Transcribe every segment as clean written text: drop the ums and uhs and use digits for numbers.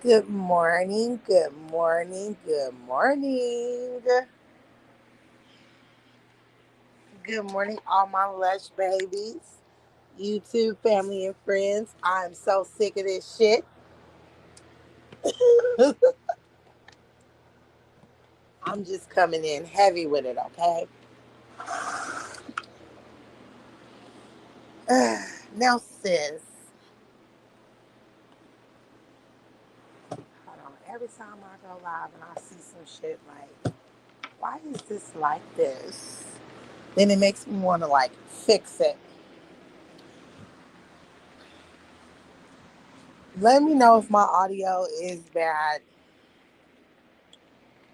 Good morning, good morning, good morning. Good morning, all my lush babies, YouTube family and friends. I'm so sick of this shit. I'm just coming in heavy with it, okay? Now, sis, hold on. Every time I go live and I see some shit like, why is this like this? Then it makes me want to like fix it. Let me know if my audio is bad.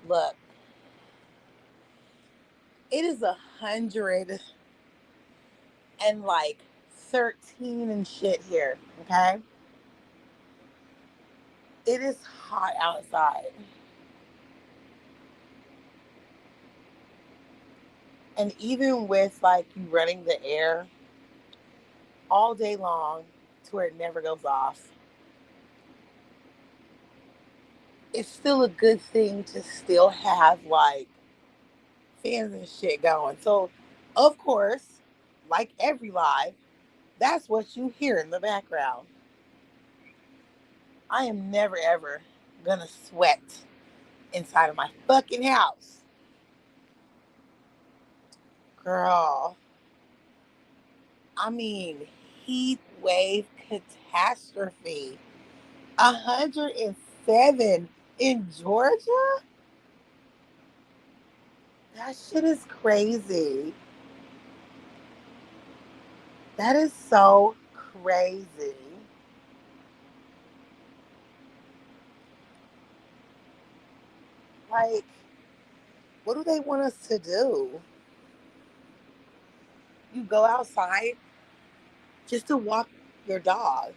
Look, it is 113 and shit here. Okay, it is hot outside, and even with like you running the air all day long to where it never goes off, it's still a good thing to still have like fans and shit going. So, of course, like every live, that's what you hear in the background. I am never ever gonna sweat inside of my fucking house. Girl, I mean, heat wave catastrophe. 107 in Georgia? That shit is crazy. That is so crazy. Like, what do they want us to do? You go outside just to walk your dog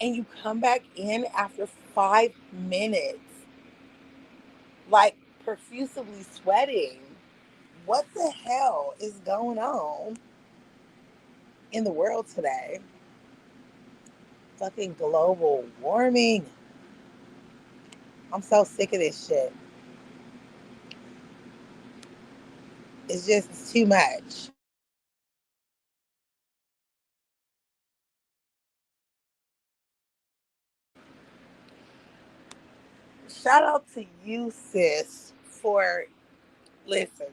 and you come back in after 5 minutes, like profusely sweating. What the hell is going on in the world today? Fucking global warming. I'm so sick of this shit. It's too much. Shout out to you, sis, for listen.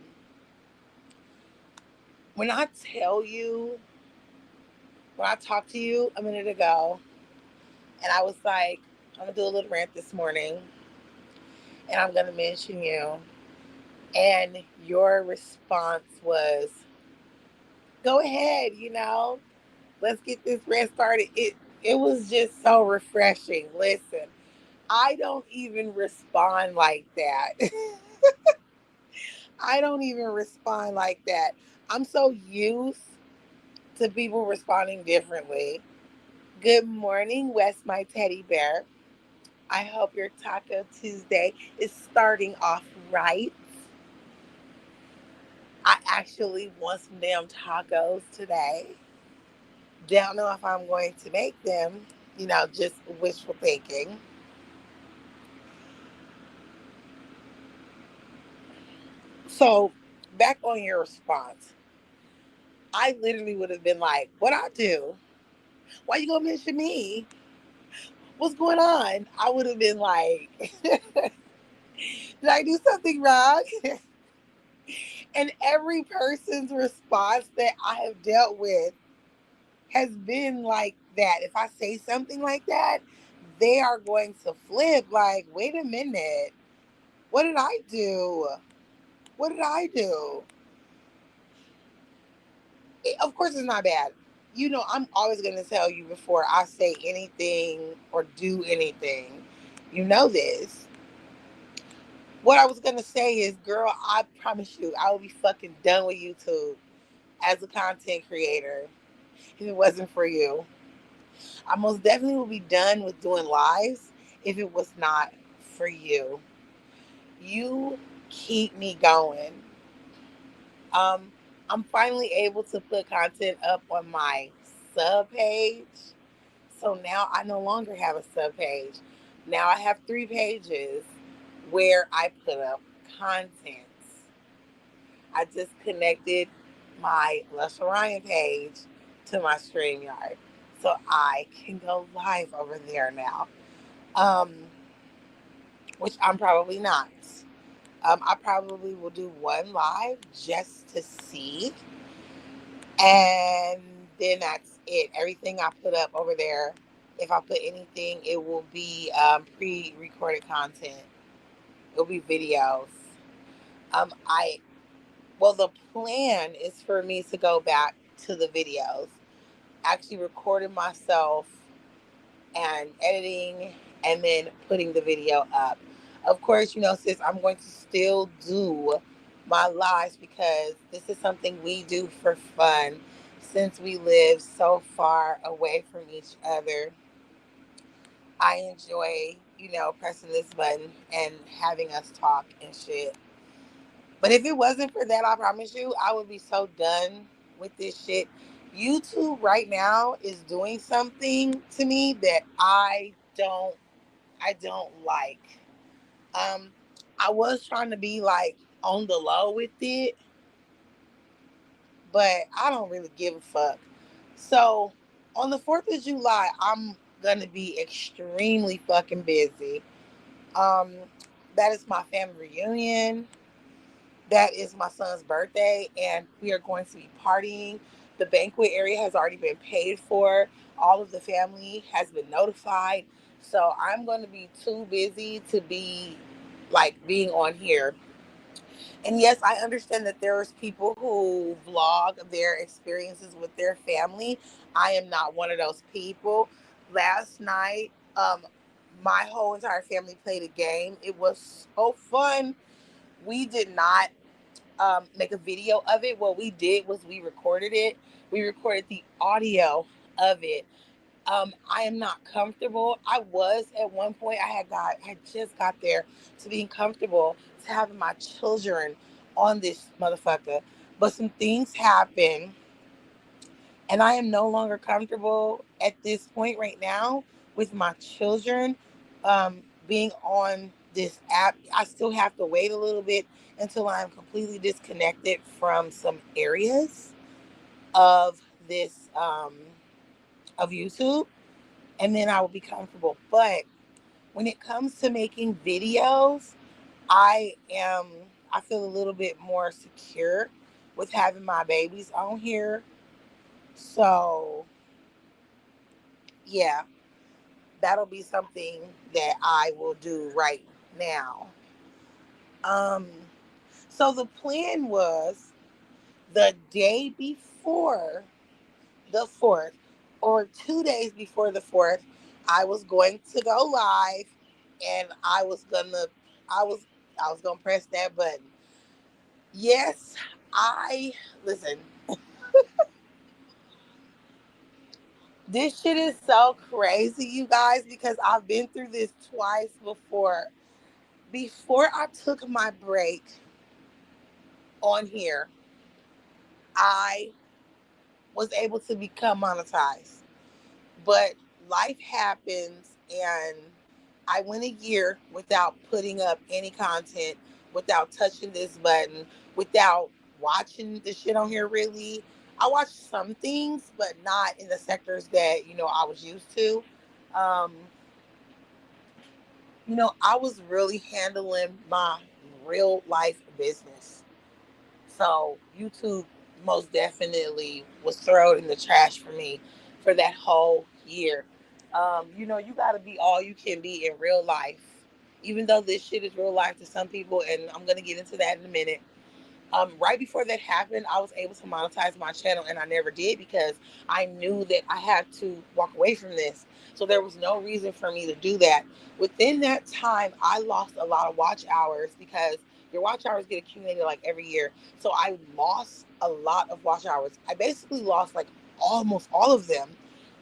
When I tell you, when I talked to you a minute ago, and I was like, I'm gonna do a little rant this morning, and I'm gonna mention you, and your response was, "Go ahead, let's get this rant started." It was just so refreshing. Listen, I don't even respond like that. I don't even respond like that. I'm so used to people responding differently. Good morning, West, my teddy bear. I hope your Taco Tuesday is starting off right. I actually want some damn tacos today. Don't know if I'm going to make them, just wishful thinking. So, back on your response, I literally would have been like, "What I do? Why you gonna mention me? What's going on?" I would have been like, "Did I do something wrong?" And every person's response that I have dealt with has been like that. If I say something like that, they are going to flip like, "Wait a minute. What did I do? What did I do?" Of course, it's not bad. I'm always going to tell you before I say anything or do anything. You know this. What I was going to say is, girl, I promise you, I would be fucking done with YouTube as a content creator if it wasn't for you. I most definitely would be done with doing lives if it was not for you. You keep me going. Um, I'm finally able to put content up on my sub page. So now I no longer have a sub page. Now I have 3 pages where I put up content. I just connected my Lush Orion page to my StreamYard. So I can go live over there now. Um, which I'm probably not. I probably will do one live just to see, and then that's it. Everything I put up over there, if I put anything, it will be pre-recorded content. It'll be videos. I well, the plan is for me to go back to the videos, actually recording myself and editing and then putting the video up. Of course, sis, I'm going to still do my lives because this is something we do for fun since we live so far away from each other. I enjoy, pressing this button and having us talk and shit. But if it wasn't for that, I promise you, I would be so done with this shit. YouTube right now is doing something to me that I don't like. Um, I was trying to be like on the low with it, but I don't really give a fuck. So on the 4th of July, I'm gonna be extremely fucking busy. Um, that is my family reunion. That is my son's birthday, and we are going to be partying. The banquet area has already been paid for. All of the family has been notified. So I'm going to be too busy to be like being on here. And yes, I understand that there's people who vlog their experiences with their family. I am not one of those people. Last night, my whole entire family played a game. It was so fun. We did not make a video of it. What we did was we recorded it. We recorded the audio of it. I am not comfortable. I was at one point. I just got there to being comfortable to having my children on this motherfucker. But some things happen, and I am no longer comfortable at this point right now with my children being on this app. I still have to wait a little bit until I'm completely disconnected from some areas of this of YouTube, and then I will be comfortable. But when it comes to making videos, I am I feel a little bit more secure with having my babies on here. So yeah, that'll be something that I will do right now. Um, so the plan was the day before the 4th, or 2 days before the 4th, I was going to go live, and I was I was gonna press that button. Yes, I listen. This shit is so crazy, you guys, because I've been through this twice before. Before I took my break on here, I was able to become monetized. But life happens, and I went a year without putting up any content, without touching this button, without watching the shit on here really. I watched some things, but not in the sectors that, I was used to. Um, I was really handling my real life business. So YouTube most definitely was thrown in the trash for me for that whole year. You got to be all you can be in real life, even though this shit is real life to some people, and I'm gonna get into that in a minute. Right before that happened, I was able to monetize my channel, and I never did because I knew that I had to walk away from this. So there was no reason for me to do that. Within that time, I lost a lot of watch hours because your watch hours get accumulated like every year. So I lost a lot of watch hours. I basically lost like almost all of them.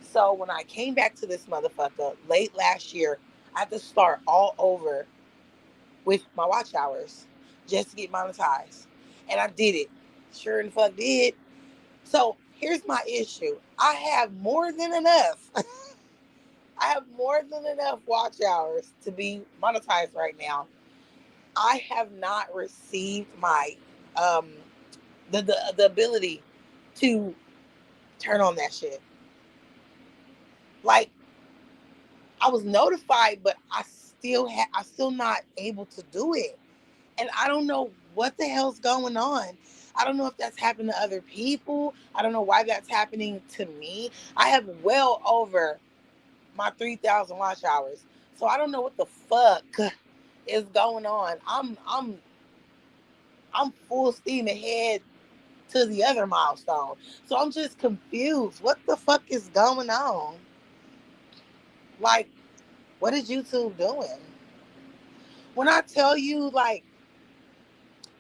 So when I came back to this motherfucker late last year, I had to start all over with my watch hours just to get monetized. And I did it. Sure and fuck did. So here's my issue. I have more than enough. I I have more than enough watch hours to be monetized right now. I have not received my um the ability to turn on that shit. Like, I was notified, but I still not able to do it. And I don't know what the hell's going on. I don't know if that's happened to other people. I don't know why that's happening to me. I have well over my 3,000 watch hours. So I don't know what the fuck is going on. I'm full steam ahead to the other milestone. So I'm just confused. What the fuck is going on? Like, what is YouTube doing? When I tell you, like,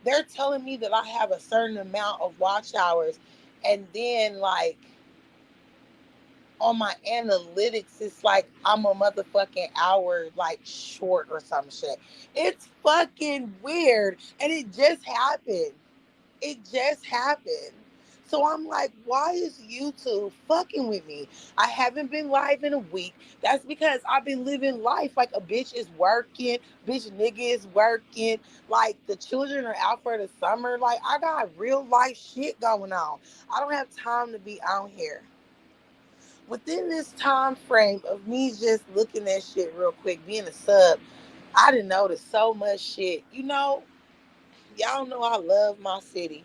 they're telling me that I have a certain amount of watch hours, and then, like, on my analytics, it's like I'm a motherfucking hour, like, short or some shit. It's fucking weird. And it just happened. It just happened. So I'm like, why is YouTube fucking with me? I haven't been live in a week. That's because I've been living life like a bitch is working, bitch nigga is working. Like, the children are out for the summer. Like, I got real life shit going on. I don't have time to be out here. Within this time frame of me just looking at shit real quick, being a sub, I didn't notice so much shit. Y'all know I love my city.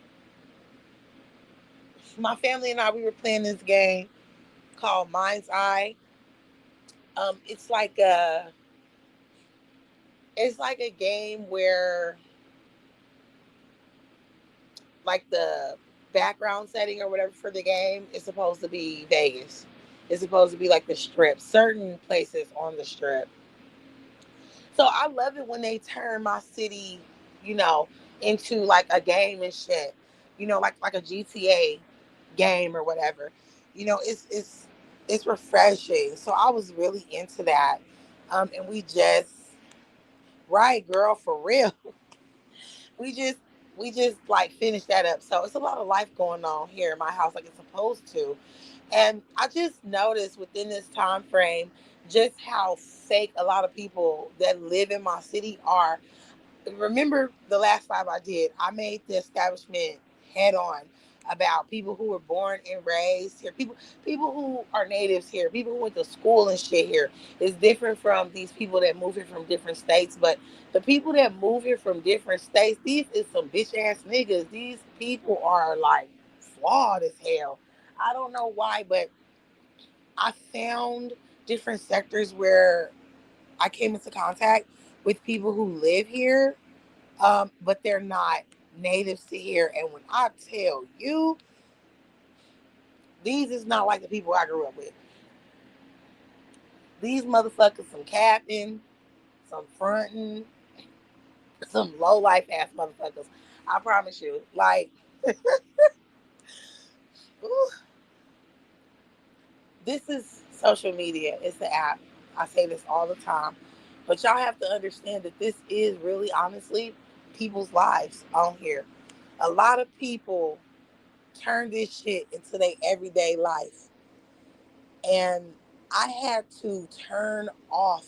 My family and I, we were playing this game called Mind's Eye. It's like a game where, like, the background setting or whatever for the game is supposed to be Vegas. It's supposed to be like the strip, certain places on the strip. So I love it when they turn my city, you know, into like a game and shit. Like a GTA game or whatever. It's refreshing. So I was really into that. And right, girl, for real. We just we just like finished that up. So it's a lot of life going on here in my house, like it's supposed to. And I just noticed within this time frame just how fake a lot of people that live in my city are. Remember the last live I did, I made the establishment head on about people who were born and raised here, people who are natives here, people who went to school and shit here. Is different from these people that move here from different states. But the people that move here from different states, these is some bitch ass niggas. These people are like flawed as hell. I don't know why, but I found different sectors where I came into contact with people who live here, but they're not natives to here. And when I tell you, these is not like the people I grew up with. These motherfuckers, some capping, some fronting, some low life ass motherfuckers. I promise you. Like, ooh, this is social media. It's the app. I say this all the time. But y'all have to understand that this is really, honestly, people's lives on here. A lot of people turn this shit into their everyday life. And I had to turn off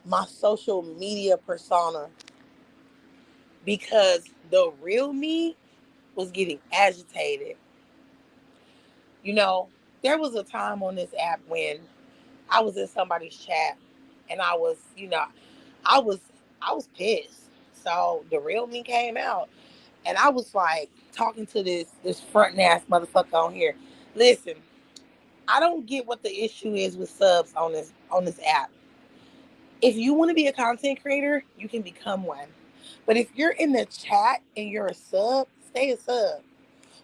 my social media persona because the real me was getting agitated. You know, there was a time on this app when I was in somebody's chat and I was I was pissed. So the real me came out and I was like talking to this front ass motherfucker on here. Listen, I don't get what the issue is with subs on this app. If you want to be a content creator, you can become one. But if you're in the chat and you're a sub, stay a sub.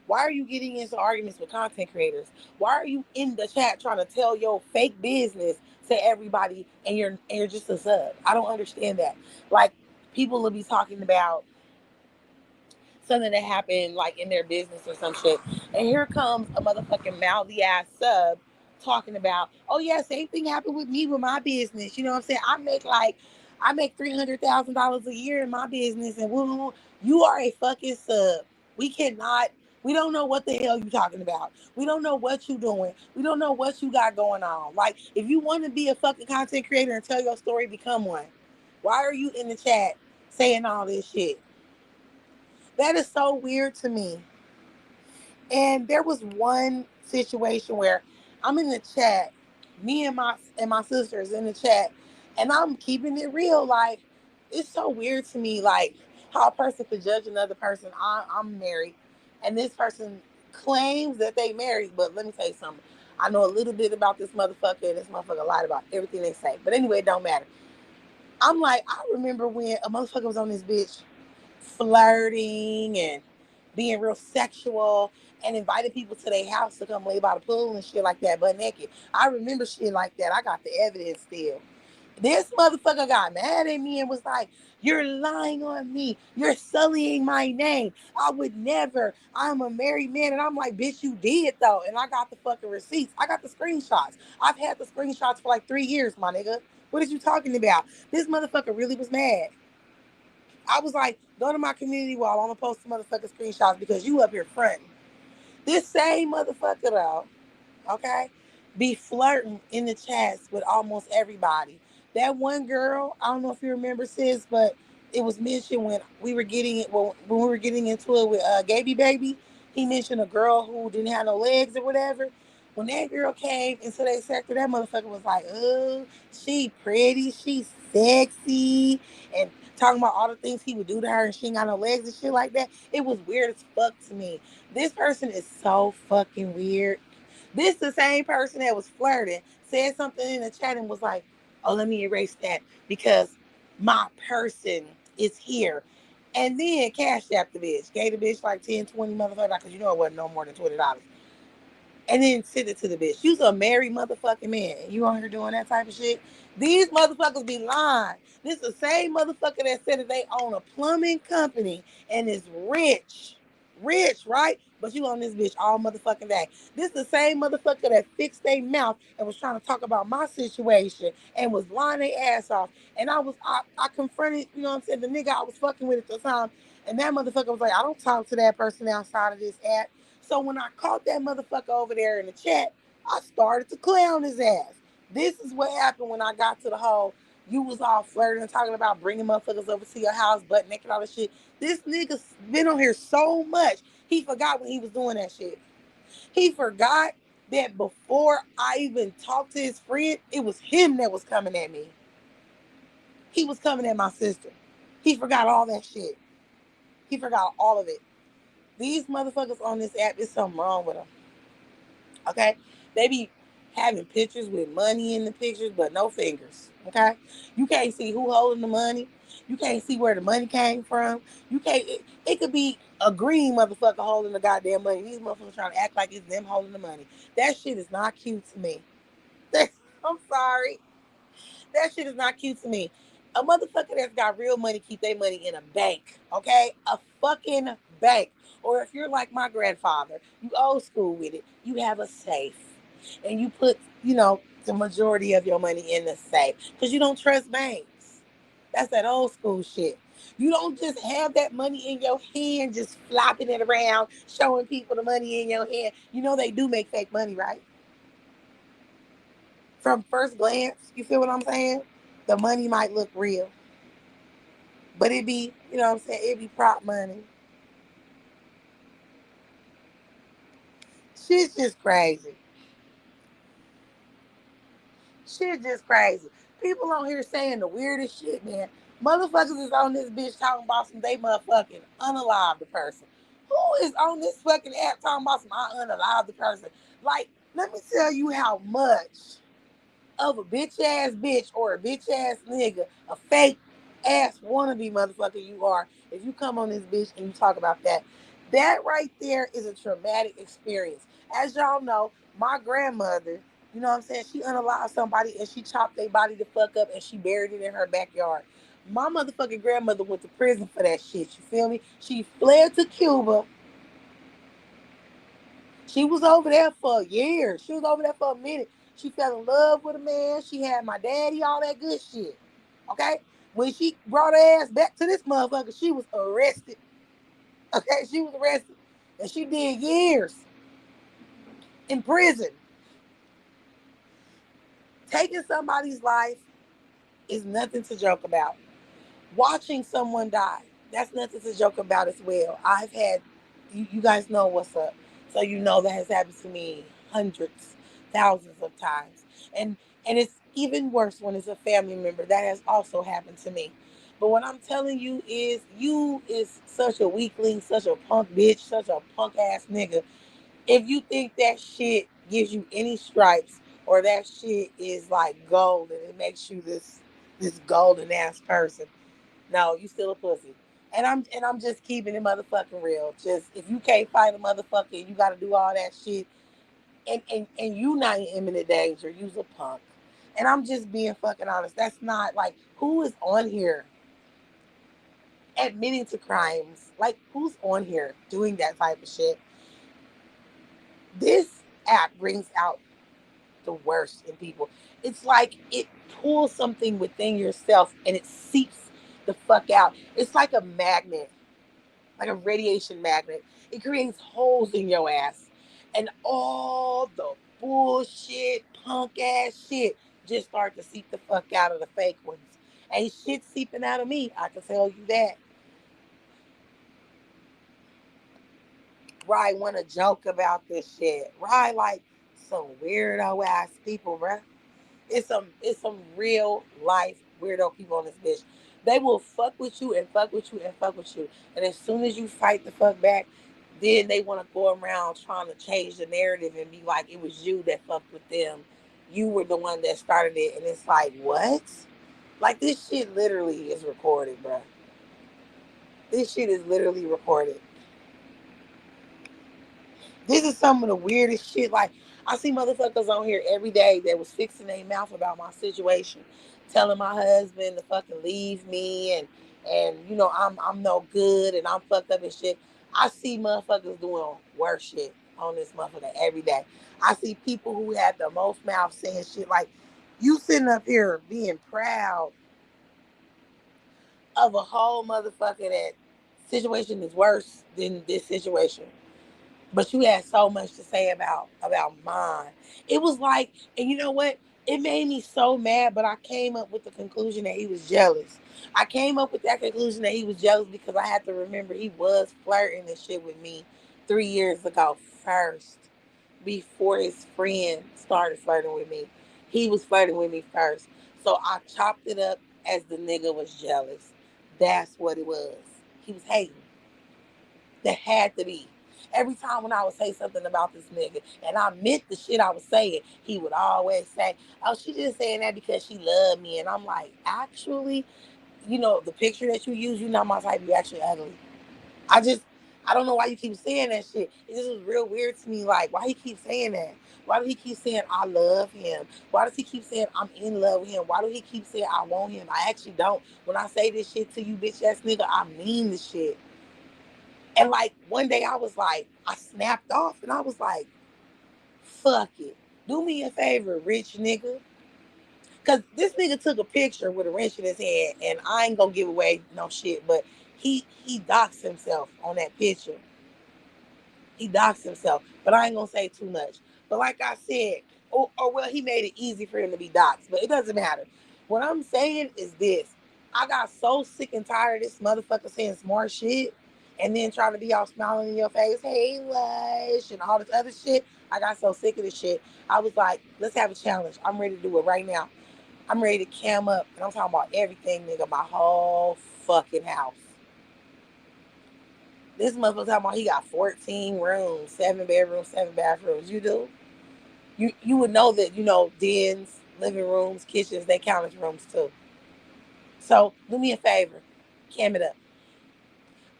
Why are you getting into arguments with content creators? Why are you in the chat trying to tell your fake business to everybody and you're just a sub? I don't understand that. Like, people will be talking about something that happened like in their business or some shit. And here comes a motherfucking mouthy ass sub talking about, oh yeah, same thing happened with me with my business. You know what I'm saying? I make $300,000 a year in my business, and woo, you are a fucking sub. We cannot We don't know what the hell you talking about. We don't know what you doing. We don't know what you got going on. Like, if you want to be a fucking content creator and tell your story, become one. Why are you in the chat saying all this shit? That is so weird to me. And there was one situation where I'm in the chat, me and my sisters in the chat, and I'm keeping it real. Like, it's so weird to me, like how a person could judge another person. I'm married, and this person claims that they married. But let me tell you something. I know a little bit about this motherfucker, and this motherfucker lied about everything they say. But anyway, it don't matter. I'm like, I remember when a motherfucker was on this bitch flirting and being real sexual and invited people to their house to come lay by the pool and shit like that, butt naked. I remember shit like that. I got the evidence still. This motherfucker got mad at me and was like, "You're lying on me. You're sullying my name. I would never. I'm a married man." And I'm like, "Bitch, you did though." And I got the fucking receipts. I got the screenshots. I've had the screenshots for like 3 years, my nigga. What is you talking about? This motherfucker really was mad. I was like, go to my community wall. I'm gonna post some motherfucking screenshots because you up here fronting. This same motherfucker though, okay, be flirting in the chats with almost everybody. That one girl, I don't know if you remember, sis, but it was mentioned when we were getting it when we were getting into it with Gaby Baby. He mentioned a girl who didn't have no legs or whatever. When that girl came into their sector, that motherfucker was like, "Oh, she pretty, she's sexy," and talking about all the things he would do to her, and she ain't got no legs and shit like that. It was weird as fuck to me. This person is so fucking weird. This the same person that was flirting, said something in the chat and was like, "Oh, let me erase that because my person is here." And then cash app the bitch. Gave the bitch like 10, 20 motherfuckers because you know it wasn't no more than $20. And then send it to the bitch. You's a married motherfucking man. You on here doing that type of shit? These motherfuckers be lying. This is the same motherfucker that said that they own a plumbing company and is rich. Rich, right? But you on this bitch all motherfucking day. This is the same motherfucker that fixed their mouth and was trying to talk about my situation and was lying their ass off. And I confronted, you know what I'm saying, the nigga I was fucking with at the time. And that motherfucker was like, "I don't talk to that person outside of this app." So when I caught that motherfucker over there in the chat, I started to clown his ass. This is what happened when I got to the whole, you was all flirting and talking about bringing motherfuckers over to your house, butt naked, all this shit. This nigga's been on here so much, he forgot when he was doing that shit. He forgot that before I even talked to his friend, it was him that was coming at me. He was coming at my sister. He forgot all that shit. He forgot all of it. These motherfuckers on this app, is something wrong with them. Okay? They be having pictures with money in the pictures, but no fingers. Okay? You can't see who holding the money. You can't see where the money came from. You can't. It could be a green motherfucker holding the goddamn money. These motherfuckers trying to act like it's them holding the money. That shit is not cute to me. I'm sorry. That shit is not cute to me. A motherfucker that's got real money keep their money in a bank, okay? A fucking bank. Or if you're like my grandfather, you old school with it, you have a safe. And you put, the majority of your money in the safe. Because you don't trust banks. That's that old school shit. You don't just have that money in your hand, just flopping it around, showing people the money in your hand. You know they do make fake money, right? From first glance, you feel what I'm saying? The money might look real, but it be, you know what I'm saying? It be prop money. Shit's just crazy. Shit's just crazy. People on here saying the weirdest shit, man. Motherfuckers is on this bitch talking about some they motherfucking unalive the person. Who is on this fucking app talking about some I unalive the person? Like, let me tell you how much of a bitch ass bitch or a bitch ass nigga, a fake ass wannabe motherfucker you are if you come on this bitch and you talk about that. That right there is a traumatic experience. As y'all know, my grandmother, you know what I'm saying, she unalived somebody and she chopped their body the fuck up and she buried it in her backyard. My motherfucking grandmother went to prison for that shit. You feel me? She fled to Cuba. She was over there for years. She was over there for a minute. She fell in love with a man. She had my daddy, all that good shit. Okay? When she brought her ass back to this motherfucker, she was arrested. Okay? She was arrested. And she did years in prison. Taking somebody's life is nothing to joke about. Watching someone die, that's nothing to joke about as well. I've had, you guys know what's up. So you know that has happened to me hundreds, thousands of times. And it's even worse when it's a family member. That has also happened to me. But what I'm telling you is you is such a weakling, such a punk bitch, such a punk ass nigga. If you think that shit gives you any stripes or that shit is like gold and it makes you this golden ass person, no, you still a pussy. And I'm just keeping it motherfucking real. Just if you can't fight a motherfucker and you gotta do all that shit and you not in imminent danger, you's a punk. And I'm just being fucking honest. That's not like who is on here admitting to crimes. Like who's on here doing that type of shit? This app brings out the worst in people. It's like it pulls something within yourself and it seeps the fuck out. It's like a radiation magnet. It creates holes in your ass. And all the bullshit, punk ass shit just start to seep the fuck out of the fake ones. Ain't shit seeping out of me, I can tell you that. Rye wanna joke about this shit. Rye like some weirdo ass people, bruh. It's some real life weirdo people on this bitch. They will fuck with you and fuck with you and fuck with you. And as soon as you fight the fuck back, then they want to go around trying to change the narrative and be like it was you that fucked with them. You were the one that started it. And it's like, what? Like this shit literally is recorded, bro. This shit is literally recorded. This is some of the weirdest shit. Like, I see motherfuckers on here every day that was fixing their mouth about my situation, telling my husband to fucking leave me and I'm no good and I'm fucked up and shit. I see motherfuckers doing worse shit on this motherfucker every day. I see people who have the most mouth saying shit like, you sitting up here being proud of a whole motherfucker that situation is worse than this situation. But you had so much to say about mine. It was like, and you know what? It made me so mad, but I came up with the conclusion that he was jealous. I came up with that conclusion that he was jealous because I had to remember he was flirting and shit with me 3 years ago first, before his friend started flirting with me. He was flirting with me first. So I chopped it up as the nigga was jealous. That's what it was. He was hating. That had to be. Every time when I would say something about this nigga and I meant the shit I was saying, he would always say, oh, she just saying that because she loved me. And I'm like, actually, the picture that you use, you're not my type, you actually ugly. I just, I don't know why you keep saying that shit. It just was real weird to me. Like, why he keep saying that? Why do he keep saying I love him? Why does he keep saying I'm in love with him? Why do he keep saying I want him? I actually don't. When I say this shit to you, bitch ass nigga, I mean this shit. And like one day I was like, I snapped off and I was like, fuck it. Do me a favor, rich nigga. Cause this nigga took a picture with a wrench in his hand and I ain't gonna give away no shit, but he doxed himself on that picture. He doxed himself, but I ain't gonna say too much. But like I said, or well, he made it easy for him to be doxed, but it doesn't matter. What I'm saying is this: I got so sick and tired of this motherfucker saying smart shit, and then trying to be all smiling in your face, hey, Lush, and all this other shit. I got so sick of this shit. I was like, let's have a challenge. I'm ready to do it right now. I'm ready to cam up, and I'm talking about everything, nigga, my whole fucking house. This motherfucker talking about he got 14 rooms, 7 bedrooms, 7 bathrooms. You do? You would know that, dens, living rooms, kitchens, they count as rooms too. So do me a favor, cam it up.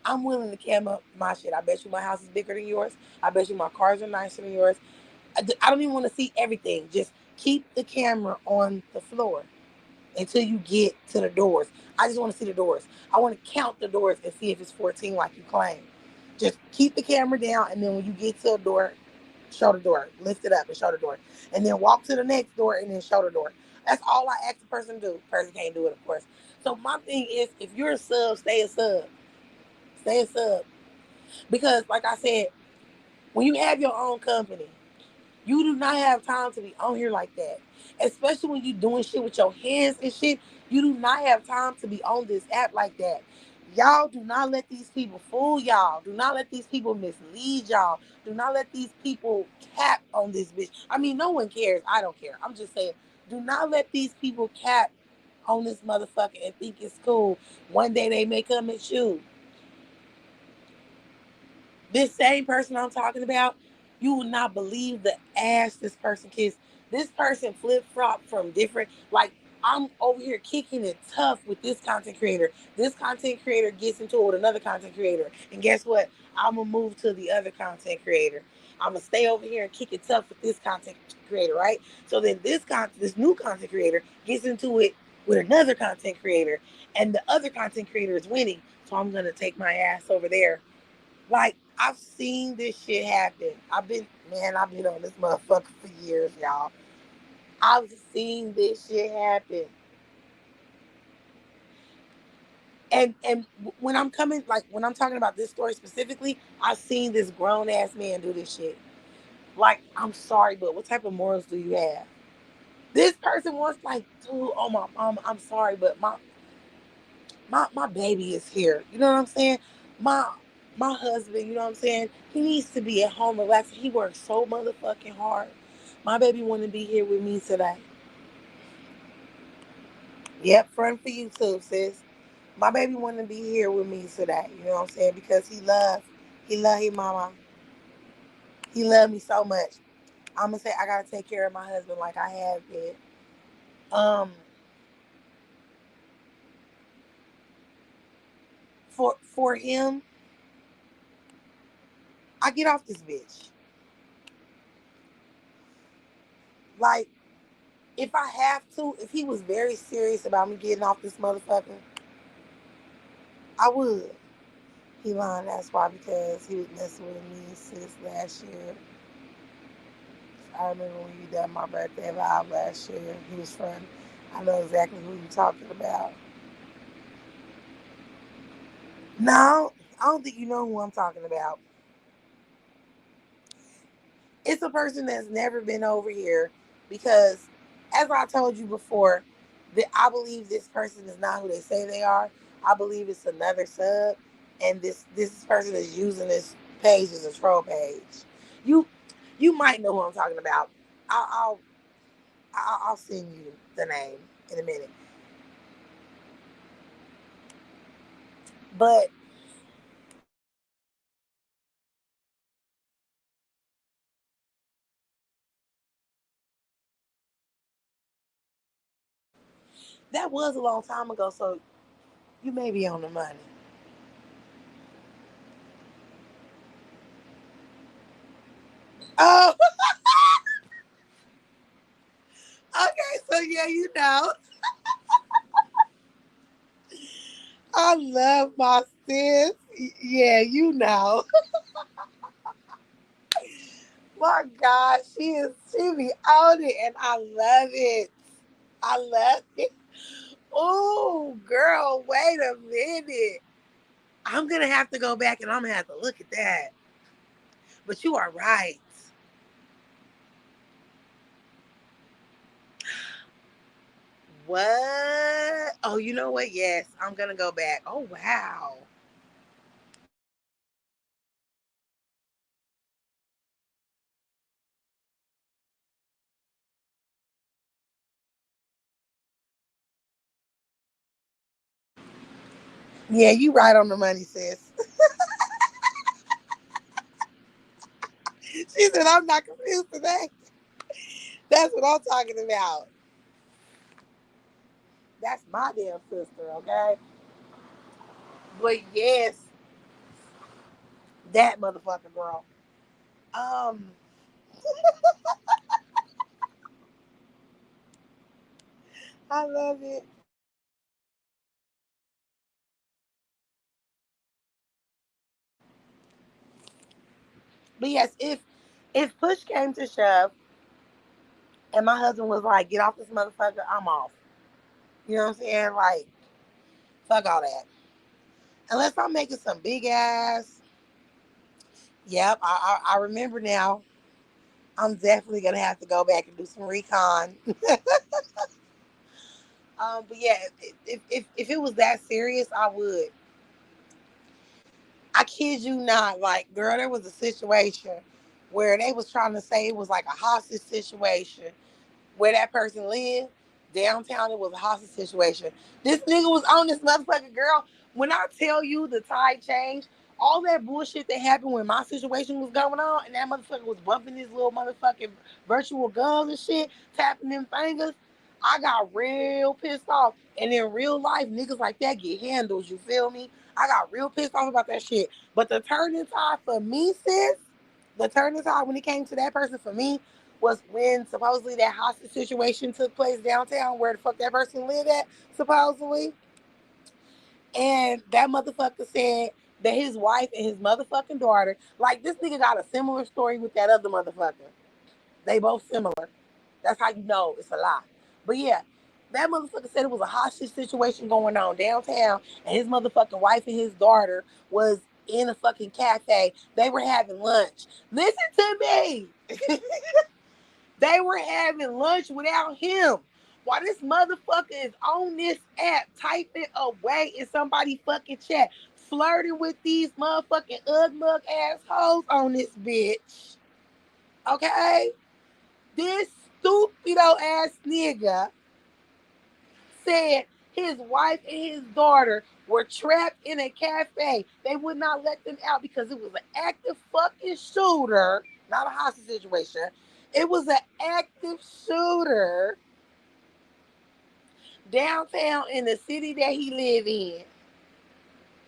I'm willing to cam up my shit. I bet you my house is bigger than yours. I bet you my cars are nicer than yours. I don't even want to see everything. Just keep the camera on the floor until you get to the doors. I just want to see the doors. I want to count the doors and see if it's 14 like you claim. Just keep the camera down, and then when you get to a door, show the door. Lift it up and show the door. And then walk to the next door and then show the door. That's all I ask the person to do. The person can't do it, of course. So my thing is, if you're a sub, stay a sub. Stay a sub. Because, like I said, When you have your own company, you do not have time to be on here like that. Especially when you doing shit with your hands and shit. You do not have time to be on this app like that. Y'all do not let these people fool y'all. Do not let these people mislead y'all. Do not let these people cap on this bitch. I mean, no one cares. I don't care. I'm just saying, do not let these people cap on this motherfucker and think it's cool. One day they may come at you. This same person I'm talking about, you will not believe the ass this person kissed. This person flip flop from different, like, I'm over here kicking it tough with this content creator. This content creator gets into it with another content creator. And guess what? I'm going to move to the other content creator. I'm going to stay over here and kick it tough with this content creator, right? So then this new content creator gets into it with another content creator. And the other content creator is winning. So I'm going to take my ass over there. Like, I've seen this shit happen. I've been on this motherfucker for years, y'all. I've seen this shit happen. And when I'm coming, like, when I'm talking about this story specifically, I've seen this grown ass man do this shit. Like, I'm sorry, but what type of morals do you have? This person wants, like, dude, oh my mom, I'm sorry, but my baby is here. You know what I'm saying? My my husband, you know what I'm saying? He needs to be at home relaxing. He works so motherfucking hard. My baby want to be here with me today. Yep, front for you too, sis. My baby want to be here with me today. You know what I'm saying? Because he love his mama. He love me so much. I'm gonna say I gotta take care of my husband like I have been. Um, for him, I get off this bitch. Like, if I have to, if he was very serious about me getting off this motherfucker, I would. He lying, that's why, because he was messing with me since last year. I remember when you done my birthday live last year. He was from, I know exactly who you're talking about. No, I don't think you know who I'm talking about. It's a person that's never been over here because, as I told you before, that I believe this person is not who they say they are. I believe it's another sub, and this person is using this page as a troll page. You you might know who I'm talking about. I'll I'll send you the name in a minute. But that was a long time ago, so you may be on the money. Oh, okay. So yeah, you know, I love my sis. Yeah, you know. My God, she be on it, and I love it. I love it. Oh, girl, wait a minute. I'm gonna have to go back and I'm gonna have to look at that. But you are right. What? Oh, you know what? Yes, I'm gonna go back. Oh, wow. Yeah, you right on the money, sis. She said, I'm not confused today. That's what I'm talking about. That's my damn sister, okay? But yes, that motherfucker girl. Um, I love it. But yes, if push came to shove and my husband was like, get off this motherfucker, I'm off. You know what I'm saying? Like, fuck all that. Unless I'm making some big ass Yep, I remember now. I'm definitely gonna have to go back and do some recon. But yeah, if it was that serious, I would. I kid you not. Like, girl, there was a situation where they was trying to say it was like a hostage situation where that person lived. Downtown, it was a hostage situation. This nigga was on this motherfucking girl. When I tell you the tide changed, all that bullshit that happened when my situation was going on, and that motherfucker was bumping his little motherfucking virtual guns and shit, tapping them fingers, I got real pissed off. And in real life, niggas like that get handles, you feel me? I got real pissed off about that shit. But the turning tide for me, sis, the turning tide when it came to that person for me was when supposedly that hostage situation took place downtown where the fuck that person lived at, supposedly. And that motherfucker said that his wife and his motherfucking daughter, like this nigga got a similar story with that other motherfucker. They both similar. That's how you know it's a lie. But yeah, that motherfucker said it was a hostage situation going on downtown, and his motherfucking wife and his daughter was in a fucking cafe. They were having lunch. Listen to me. They were having lunch without him. While this motherfucker is on this app typing away in somebody fucking chat, flirting with these motherfucking mug assholes on this bitch. Okay? This stupido ass nigga said his wife and his daughter were trapped in a cafe. They would not let them out because it was an active fucking shooter, not a hostage situation. It was an active shooter downtown in the city that he lived in.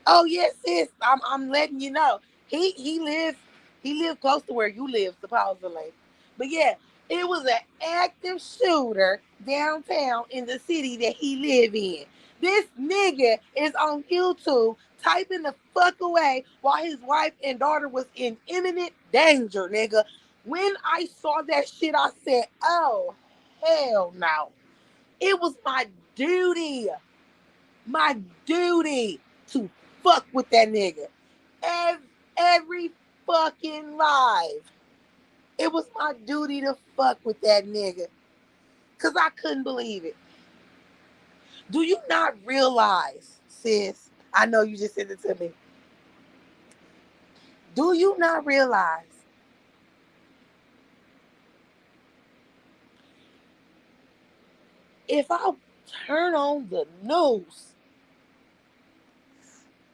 Oh yes, sis. I'm letting you know. He lived close to where you live, supposedly. But yeah, it was an active shooter downtown in the city that he live in. This nigga is on YouTube typing the fuck away while his wife and daughter was in imminent danger, nigga. When I saw that shit, I said, oh hell no. It was my duty to fuck with that nigga. Every fucking live. It was my duty to fuck with that nigga. Cause I couldn't believe it. Do you not realize, sis? I know you just said it to me. Do you not realize if I turn on the news,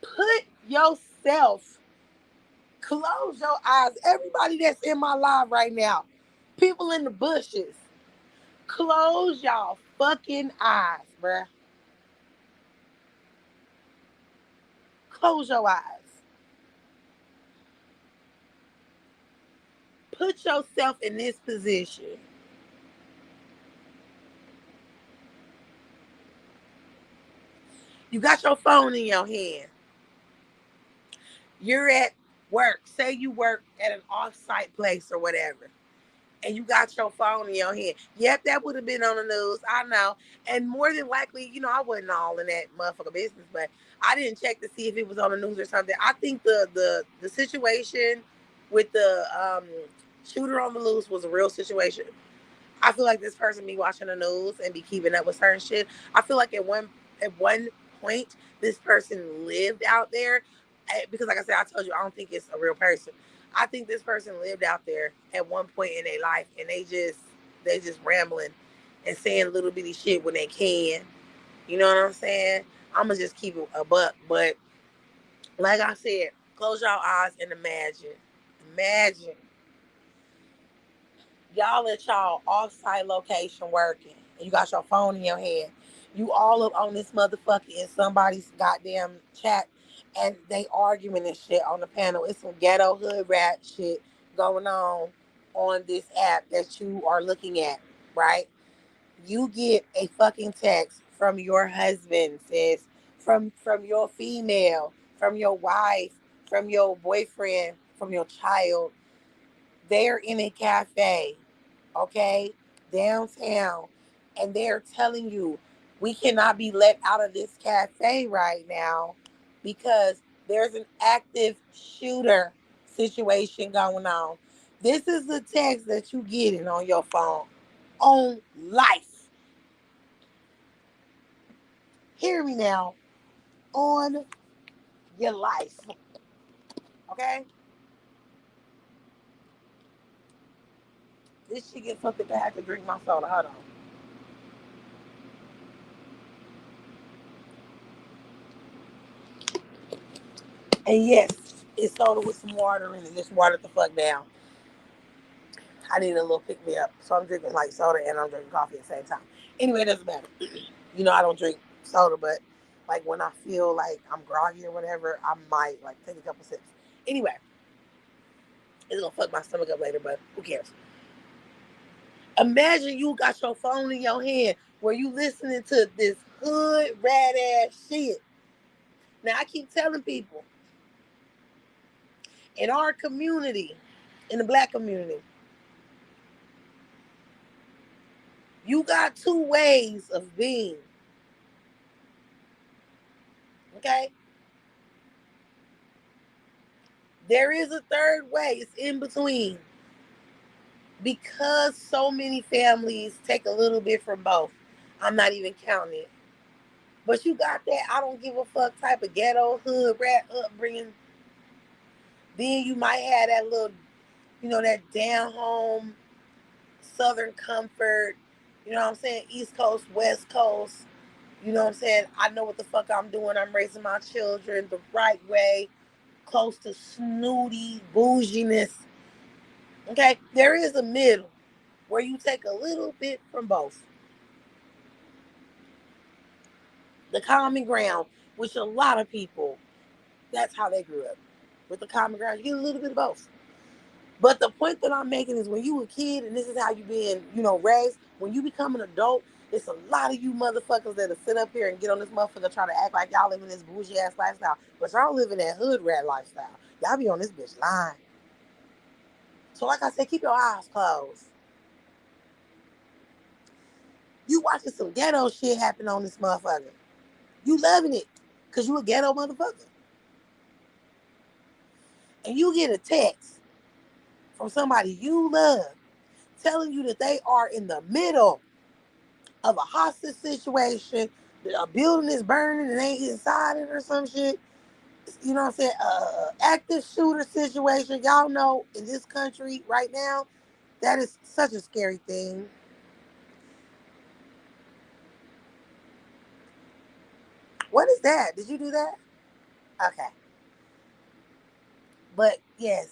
put yourself, close your eyes. Everybody that's in my live right now, people in the bushes, close y'all fucking eyes, bruh. Close your eyes. Put yourself in this position. You got your phone in your hand. You're at work. Say you work at an off-site place or whatever. And you got your phone in your hand. Yep, that would have been on the news. I know. And more than likely, I wasn't all in that motherfucker business, but I didn't check to see if it was on the news or something. I think the situation with the shooter on the loose was a real situation. I feel like this person be watching the news and be keeping up with certain shit. I feel like at one point this person lived out there because, like I said, I told you I don't think it's a real person. I think this person lived out there at one point in their life, and they just rambling and saying little bitty shit when they can. You know what I'm saying? I'm gonna just keep it a buck, but like I said, close your eyes and imagine y'all at y'all off-site location working, and you got your phone in your hand. You all up on this motherfucker in somebody's goddamn chat, and they arguing and shit on the panel. It's some ghetto hood rat shit going on this app that you are looking at, right? You get a fucking text from your husband, sis, from your female, from your wife, from your boyfriend, from your child. They're in a cafe, okay, downtown, and they're telling you we cannot be let out of this cafe right now because there's an active shooter. situation going on. This is the text that you getting on your phone. On life. Hear me now. On your life. Okay? This shit gets something to have to drink my soda. Hold on. And yes, it's soda with some water in it. Just water the fuck down. I need a little pick me up. So I'm drinking like soda and I'm drinking coffee at the same time. Anyway, it doesn't matter. You know, I don't drink soda, but like when I feel like I'm groggy or whatever, I might like take a couple sips. Anyway, it's gonna fuck my stomach up later, but who cares? Imagine you got your phone in your hand where you listening to this hood rat ass shit. Now I keep telling people in our community, in the black community, you got two ways of being. Okay? There is a third way. It's in between. Because so many families take a little bit from both. I'm not even counting it. But you got that I don't give a fuck type of ghetto hood rat upbringing. Then you might have that little, that down home southern comfort. You know what I'm saying? East Coast, West Coast. You know what I'm saying? I know what the fuck I'm doing. I'm raising my children the right way, close to snooty bouginess. Okay? There is a middle where you take a little bit from both. The common ground, which a lot of people, that's how they grew up. With the common ground, you get a little bit of both. But the point that I'm making is when you were a kid and this is how you been, raised, when you become an adult, it's a lot of you motherfuckers that'll sit up here and get on this motherfucker trying to act like y'all living this bougie ass lifestyle. But y'all living that hood rat lifestyle. Y'all be on this bitch line. So like I said, keep your eyes closed. You watching some ghetto shit happen on this motherfucker. You loving it. Cause you a ghetto motherfucker. And you get a text from somebody you love telling you that they are in the middle of a hostage situation, that a building is burning and they inside it or some shit. You know what I'm saying? Active shooter situation. Y'all know in this country right now, that is such a scary thing. What is that? Did you do that? Okay. But yes.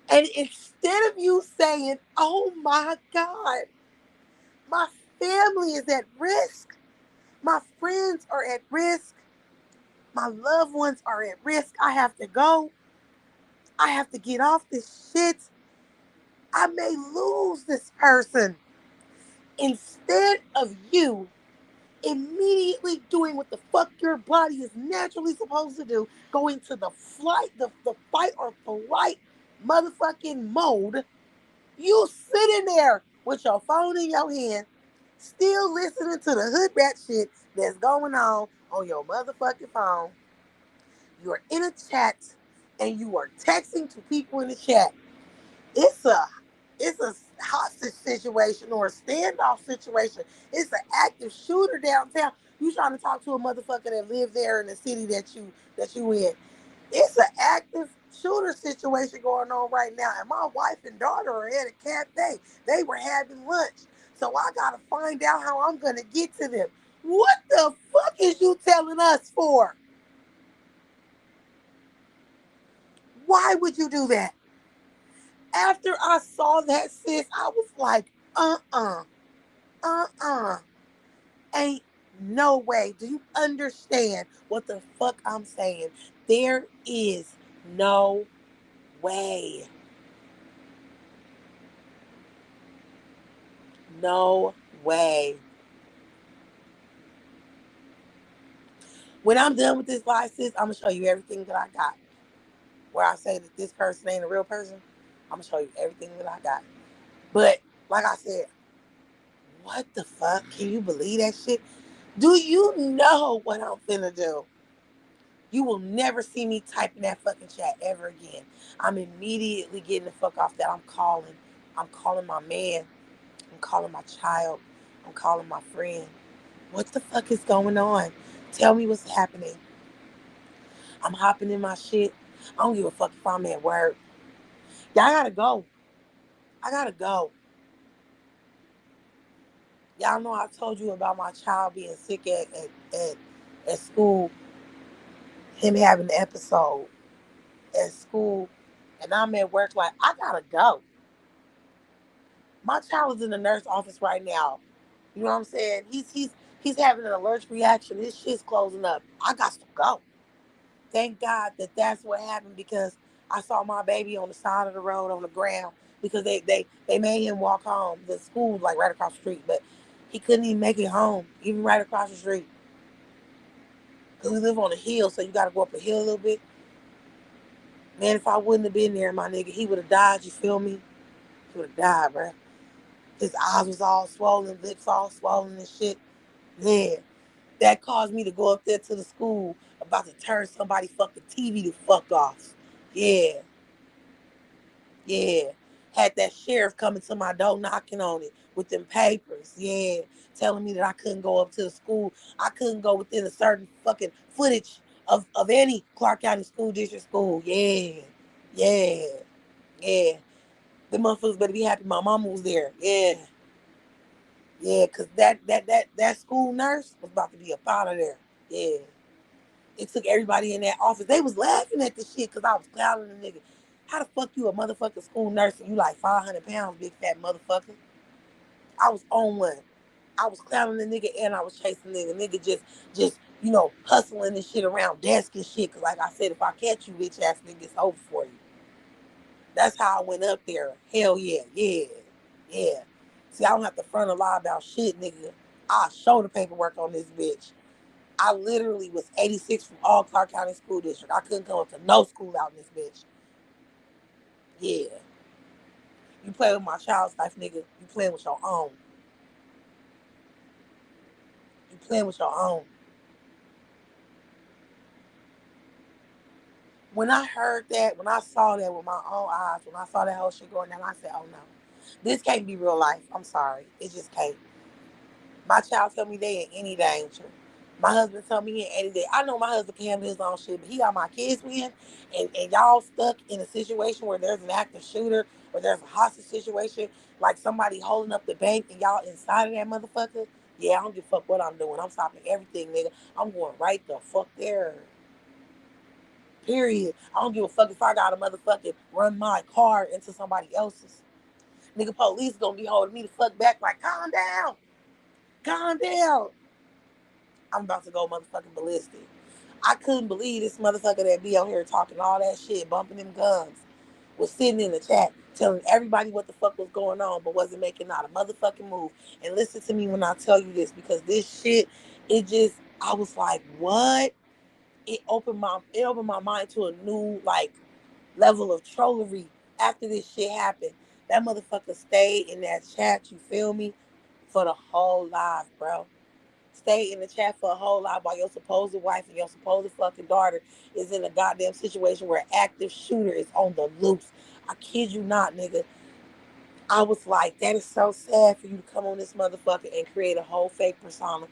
And instead of you saying, oh my God, my family is at risk, my friends are at risk, my loved ones are at risk, I have to go, I have to get off this shit, I may lose this person. Instead of you immediately doing what the fuck your body is naturally supposed to do, going to the fight or flight motherfucking mode, you sitting there with your phone in your hand, still listening to the hood rat shit that's going on your motherfucking phone. You're in a chat and you are texting to people in the chat. It's a it's a hostage situation or a standoff situation. It's an active shooter downtown. You trying to talk to a motherfucker that live there in the city that you in. It's an active shooter situation going on right now. And my wife and daughter are at a cafe. They were having lunch. So I gotta find out how I'm gonna get to them. What the fuck is you telling us for? Why would you do that? After I saw that, sis, I was like, uh-uh. Ain't no way. Do you understand what the fuck I'm saying? There is no way. No way. When I'm done with this live, sis, I'm gonna show you everything that I got. Where I say that this person ain't a real person, I'm gonna show you everything that I got. But like I said, what the fuck? Can you believe that shit? Do you know what I'm finna do? You will never see me typing that fucking chat ever again. I'm immediately getting the fuck off that. I'm calling. I'm calling my man. I'm calling my child. I'm calling my friend. What the fuck is going on? Tell me what's happening. I'm hopping in my shit. I don't give a fuck if I'm at work. Yeah, I gotta go. I gotta go. Y'all know I told you about my child being sick at school, him having an episode at school, and I'm at work like, I gotta go. My child is in the nurse office right now. You know what I'm saying? He's having an allergic reaction. His shit's closing up. I got to go. Thank God that that's what happened because I saw my baby on the side of the road on the ground because they made him walk home. The school like right across the street, but he couldn't even make it home, even right across the street. Because we live on a hill, so you got to go up a hill a little bit. Man, if I wouldn't have been there, my nigga, he would have died. You feel me? He would have died, bro. His eyes was all swollen, lips all swollen and shit. Yeah. That caused me to go up there to the school about to turn somebody fucking TV the fuck off. Yeah. Yeah. Had that sheriff coming to my door knocking on it with them papers. Yeah. Telling me that I couldn't go up to the school. I couldn't go within a certain fucking footage of any Clark County School District school. Yeah. Yeah. Yeah. The motherfuckers better be happy my mama was there. Yeah. Yeah, cause that school nurse was about to be up out of there. Yeah. It took everybody in that office. They was laughing at the shit because I was clowning the nigga. How the fuck you a motherfucking school nurse and you like 500 pounds, big fat motherfucker? I was on one. I was clowning the nigga and I was chasing the nigga. Nigga just hustling and shit around desk and shit. Cause like I said, if I catch you, bitch ass nigga, it's over for you. That's how I went up there. Hell yeah, yeah, yeah. See, I don't have to front a lie about shit, nigga. I'll show the paperwork on this bitch. I literally was 86 from all Clark County School District. I couldn't come up to no school out in this bitch. Yeah. You play with my child's life, nigga. You playing with your own. You playing with your own. When I heard that, when I saw that with my own eyes, when I saw that whole shit going down, I said, oh no. This can't be real life. I'm sorry. It just can't. My child tell me they in any danger. My husband tell me he in any danger. I know my husband can handle his own shit, but he got my kids with him, and y'all stuck in a situation where there's an active shooter or there's a hostage situation, like somebody holding up the bank and y'all inside of that motherfucker. Yeah, I don't give a fuck what I'm doing. I'm stopping everything, nigga. I'm going right the fuck there. Period. I don't give a fuck if I got to motherfucking run my car into somebody else's. Nigga, police gonna be holding me the fuck back like, calm down. Calm down. I'm about to go motherfucking ballistic. I couldn't believe this motherfucker that be out here talking all that shit, bumping them guns, was sitting in the chat telling everybody what the fuck was going on, but wasn't making not a motherfucking move. And listen to me when I tell you this, because this shit, I was like, what? It opened my mind to a new like level of trollery after this shit happened. That motherfucker stayed in that chat, you feel me, for the whole life, bro. Stay in the chat for a whole lot while your supposed wife and your supposed fucking daughter is in a goddamn situation where an active shooter is on the loose. I kid you not, nigga. I was like, that is so sad for you to come on this motherfucker and create a whole fake persona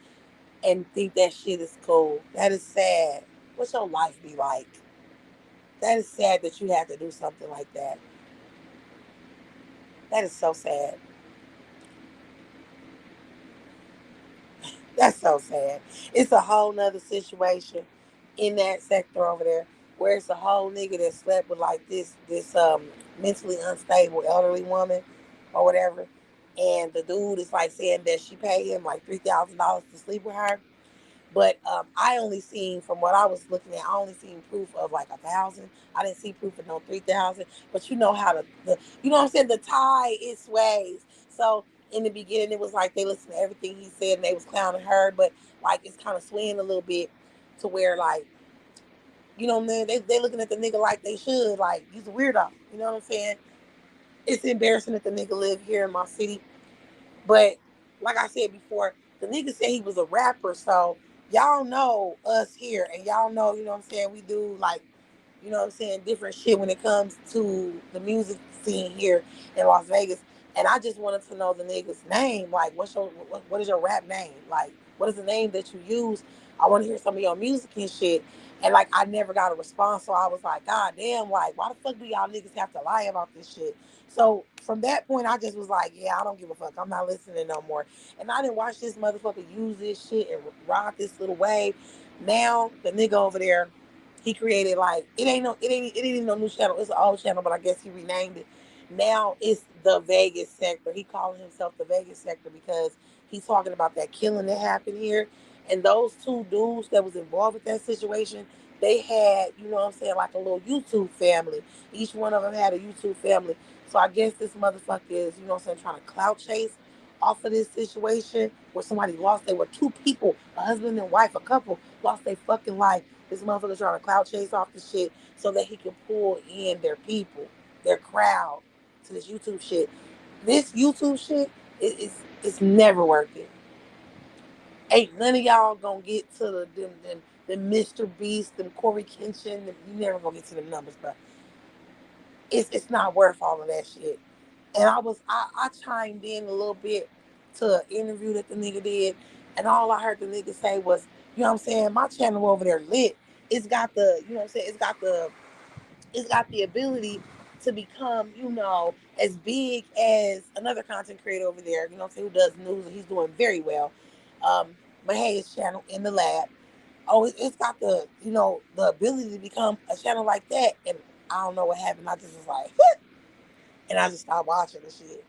and think that shit is cool. That is sad. What's your life be like? That is sad that you had to do something like that. That is so sad. That's so sad. It's a whole nother situation in that sector over there where it's a whole nigga that slept with like this mentally unstable elderly woman or whatever. And the dude is like saying that she paid him like $3,000 to sleep with her. But I only seen from what I was looking at, I only seen proof of like 1,000. I didn't see proof of no 3,000. But you know how the you know what I'm saying? The tide it sways. So in the beginning, it was like they listened to everything he said and they was clowning her, but like it's kind of swaying a little bit to where like man, they looking at the nigga like they should, like he's a weirdo. You know what I'm saying? It's embarrassing that the nigga live here in my city, but like I said before, the nigga said he was a rapper, so y'all know us here, and y'all know, you know what I'm saying, we do like, you know what I'm saying, different shit when it comes to the music scene here in Las Vegas. And I just wanted to know the nigga's name. Like, what is your rap name? Like, what is the name that you use? I want to hear some of your music and shit. And like, I never got a response, so I was like, God damn, like, why the fuck do y'all niggas have to lie about this shit? So from that point, I just was like, yeah, I don't give a fuck. I'm not listening no more. And I didn't watch this motherfucker use this shit and ride this little wave. Now the nigga over there, he created like it ain't even no new channel. It's an old channel, but I guess he renamed it. Now it's the Vegas sector. He calling himself the Vegas sector because he's talking about that killing that happened here. And those two dudes that was involved with that situation, they had, you know what I'm saying, like a little YouTube family. Each one of them had a YouTube family. So I guess this motherfucker is, you know what I'm saying, trying to clout chase off of this situation where somebody lost. They were two people, a husband and wife, a couple, lost their fucking life. This motherfucker trying to clout chase off the shit so that he can pull in their people, their crowd to this YouTube shit. This YouTube shit it's never working. Ain't none of y'all gonna get to the Mr. Beast, them Corey Kenshin. You never gonna get to them numbers, but it's not worth all of that shit. And I chimed in a little bit to an interview that the nigga did, and all I heard the nigga say was, you know what I'm saying, my channel over there lit. It's got the, you know what I'm saying, it's got the ability to become, you know, as big as another content creator over there, you know what I'm saying, who does news, and he's doing very well. But hey, his channel in the lab. Oh, it's got the, you know, the ability to become a channel like that. And I don't know what happened. I just was like, and I just stopped watching the shit.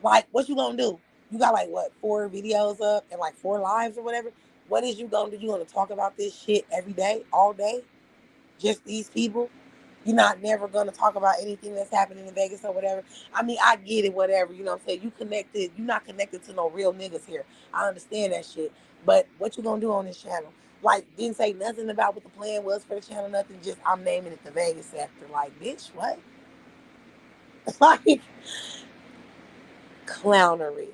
Like, what you gonna do? You got like what, 4 videos up and like 4 lives or whatever. What is you gonna do? You gonna talk about this shit every day, all day? Just these people? You're not never gonna talk about anything that's happening in Vegas or whatever. I mean, I get it, whatever. You know what I'm saying? You connected. You're not connected to no real niggas here. I understand that shit. But what you gonna do on this channel? Like, didn't say nothing about what the plan was for the channel. Nothing. Just I'm naming it the Vegas sector. Like, bitch, what? Like clownery.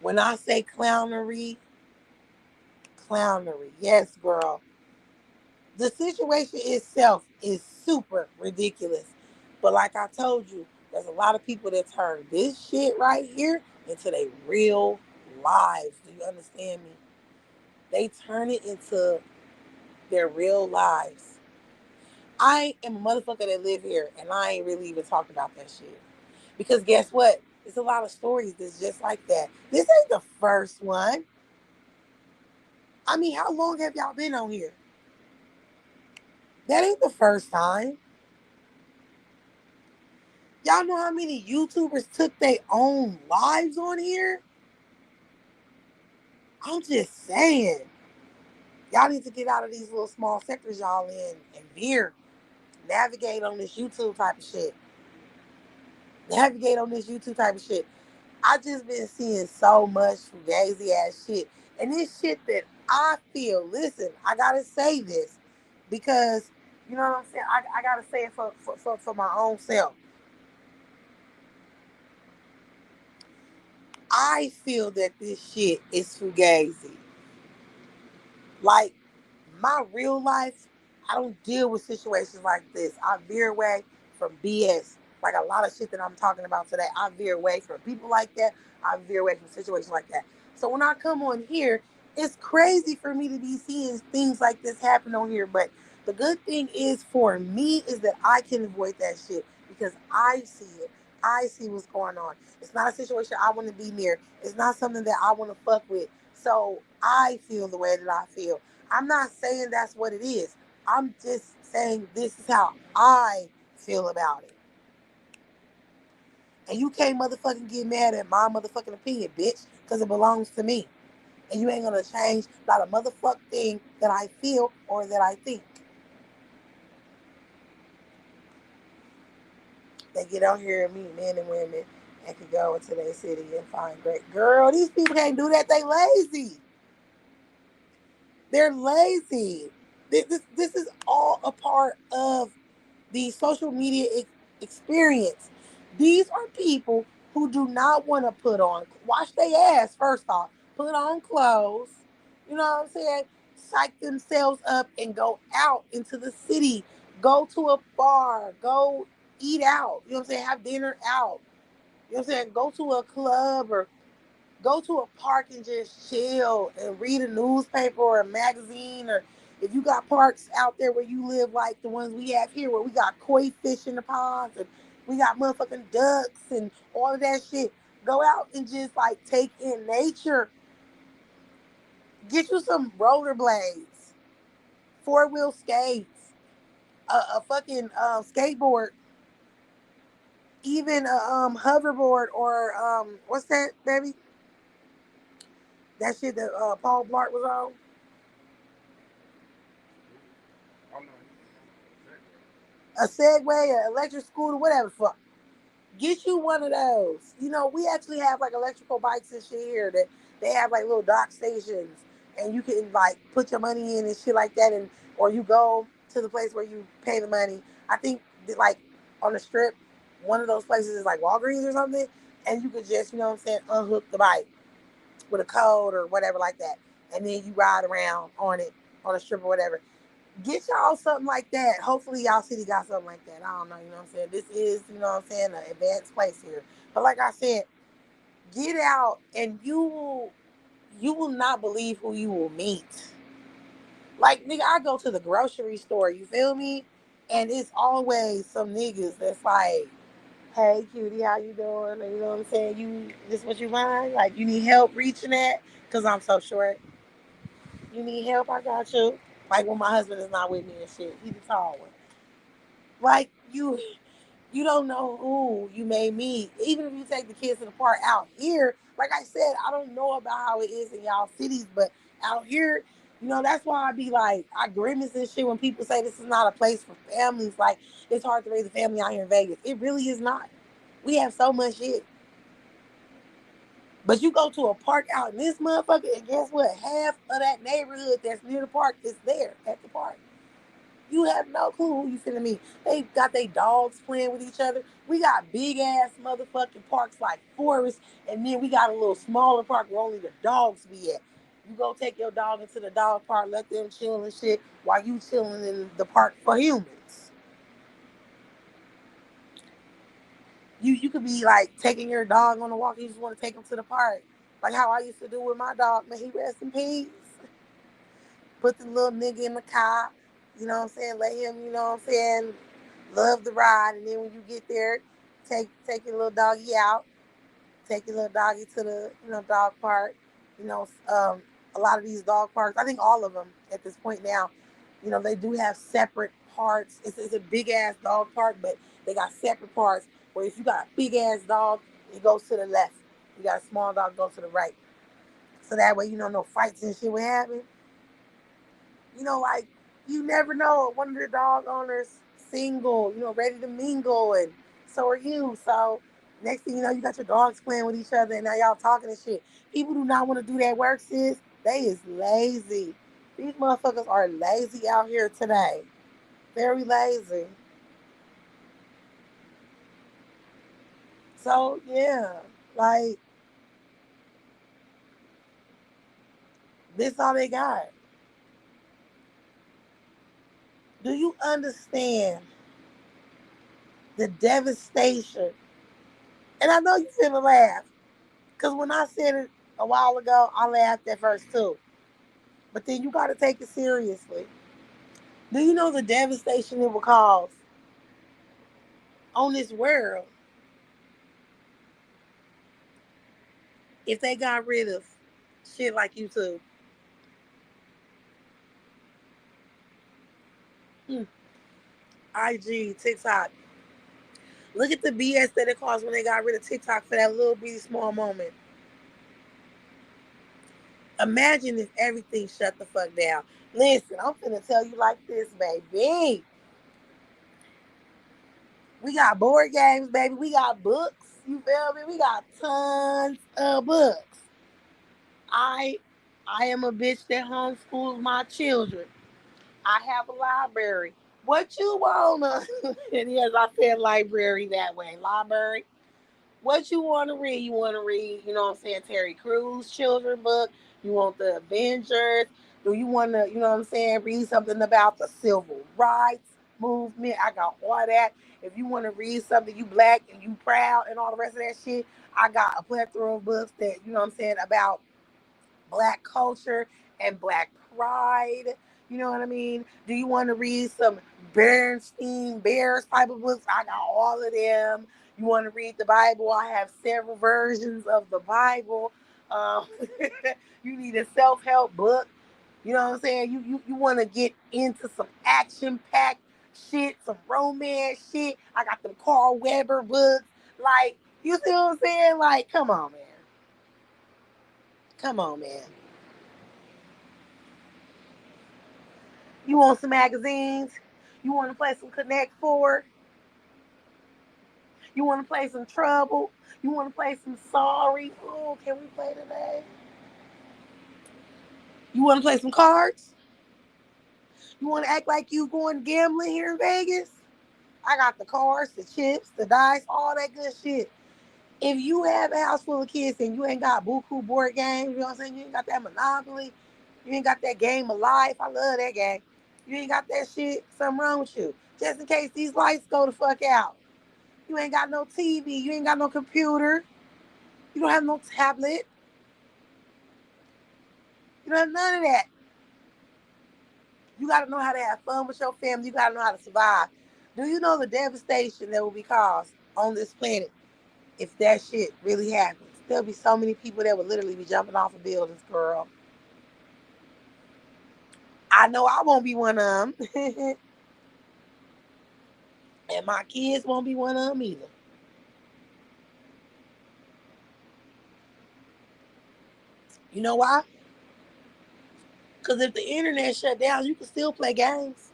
When I say clownery, clownery. Yes, girl. The situation itself is super ridiculous. But like I told you, there's a lot of people that turn this shit right here into their real lives. Do you understand me? They turn it into their real lives. I am a motherfucker that live here, and I ain't really even talked about that shit. Because guess what? There's a lot of stories that's just like that. This ain't the first one. I mean, how long have y'all been on here? That ain't the first time. Y'all know how many YouTubers took their own lives on here? I'm just saying. Y'all need to get out of these little small sectors y'all in and veer. Navigate on this YouTube type of shit. Navigate on this YouTube type of shit. I just been seeing so much fugazi ass shit. And this shit that I feel, listen, I gotta say this because, you know what I'm saying? I gotta say it for my own self. I feel that this shit is fugazi. Like, my real life, I don't deal with situations like this. I veer away from BS. Like a lot of shit that I'm talking about today, I veer away from people like that. I veer away from situations like that. So when I come on here, it's crazy for me to be seeing things like this happen on here. But the good thing is for me is that I can avoid that shit because I see it. I see what's going on. It's not a situation I want to be near. It's not something that I want to fuck with. So I feel the way that I feel. I'm not saying that's what it is. I'm just saying this is how I feel about it. And you can't motherfucking get mad at my motherfucking opinion, bitch, because it belongs to me. And you ain't gonna change not a motherfucking thing that I feel or that I think. They get out here and meet men and women and can go into their city and find great. Girl, these people can't do that. They lazy. They're lazy. This is all a part of the social media experience. These are people who do not want to put on, wash their ass first off, put on clothes, You know what I'm saying? Psych themselves up and go out into the city. Go to a bar. Go eat out. You know what I'm saying? Have dinner out. You know what I'm saying? Go to a club or go to a park and just chill and read a newspaper or a magazine, or if you got parks out there where you live like the ones we have here where we got koi fish in the ponds and we got motherfucking ducks and all of that shit. Go out and just like take in nature. Get you some rollerblades, four-wheel skates, a fucking skateboard, even a hoverboard or what's that, baby? That shit that Paul Blart was on. A Segway, an electric scooter, whatever the fuck. Get you one of those. You know, we actually have like electrical bikes and shit here that they have like little dock stations and you can like put your money in and shit like that, and or you go to the place where you pay the money. I think that, like on the strip, one of those places is like Walgreens or something, and you could just, you know what I'm saying, unhook the bike with a code or whatever like that. And then you ride around on it on a strip or whatever. Get y'all something like that. Hopefully y'all city got something like that. I don't know, you know what I'm saying? This is, you know what I'm saying, an advanced place here. But like I said, get out and you will not believe who you will meet. Like nigga, I go to the grocery store, you feel me? And it's always some niggas that's like, hey cutie, how you doing? You know what I'm saying? You this what you mind? Like you need help reaching that? Cause I'm so short. You need help, I got you. Like when my husband is not with me and shit. He the tall one. Like you don't know who you may meet. Even if you take the kids to the park out here, like I said, I don't know about how it is in y'all cities, but out here, you know, that's why I be like, I grimace and shit when people say this is not a place for families. Like, it's hard to raise a family out here in Vegas. It really is not. We have so much shit. But you go to a park out in this motherfucker, and guess what? Half of that neighborhood that's near the park is there at the park. You have no clue who you finna meet. They got their dogs playing with each other. We got big ass motherfucking parks like Forest, and then we got a little smaller park where only the dogs be at. You go take your dog into the dog park, let them chill and shit while you chilling in the park for humans. You could be like taking your dog on a walk. You just want to take him to the park, like how I used to do with my dog. May he rest in peace. Put the little nigga in the car. You know what I'm saying? Let him, you know what I'm saying, love the ride. And then when you get there, take your little doggy out. Take your little doggy to the, you know, dog park. You know, a lot of these dog parks, I think all of them at this point now, you know, they do have separate parts. It's a big ass dog park, but they got separate parts where if you got a big ass dog, it goes to the left. You got a small dog, go to the right. So that way, you know, no fights and shit will happen. You know, like you never know. One of the dog owners single, you know, ready to mingle, and so are you. So next thing you know, you got your dogs playing with each other, and now y'all talking and shit. People do not want to do that work, sis. They is lazy. These motherfuckers are lazy out here today. Very lazy. So yeah, like this all they got. Do you understand the devastation? And I know you finna laugh. Because when I said it a while ago, I laughed at first too. But then you got to take it seriously. Do you know the devastation it will cause on this world if they got rid of shit like YouTube? Hmm. IG, TikTok. Look at the BS that it caused when they got rid of TikTok for that little bitty small moment. Imagine if everything shut the fuck down. Listen, I'm finna tell you like this, baby. We got board games, baby. We got books. You feel me? We got tons of books. I I am a bitch that homeschools my children. I have a library. What you wanna? And yes, I said library that way. Library. What you wanna read? You wanna read? You know what I'm saying? Terry Crews children book. You want the Avengers? Do you want to, you know what I'm saying, read something about the civil rights movement? I got all that. If you want to read something, you black and you proud and all the rest of that shit, I got a plethora of books that, you know what I'm saying, about black culture and black pride. You know what I mean? Do you want to read some Bernstein Bears type of books? I got all of them. You want to read the Bible? I have several versions of the Bible. Um, you need a self help book. You know what I'm saying? You want to get into some action packed shit, some romance shit. I got them Carl Weber books. Like, you see what I'm saying? Like, come on, man. Come on, man. You want some magazines? You want to play some Connect Four? You want to play some Trouble? You want to play some Sorry? Oh, can we play today? You want to play some cards? You want to act like you going gambling here in Vegas? I got the cards, the chips, the dice, all that good shit. If you have a house full of kids and you ain't got Buku board games, you know what I'm saying? You ain't got that Monopoly. You ain't got that Game of Life. I love that game. You ain't got that shit. Something wrong with you. Just in case these lights go the fuck out. You ain't got no TV. You ain't got no computer. You don't have no tablet. You don't have none of that. You got to know how to have fun with your family. You got to know how to survive. Do you know the devastation that will be caused on this planet if that shit really happens? There'll be so many people that will literally be jumping off of buildings, girl. I know I won't be one of them. And my kids won't be one of them either. You know why? Because if the internet shut down, you can still play games.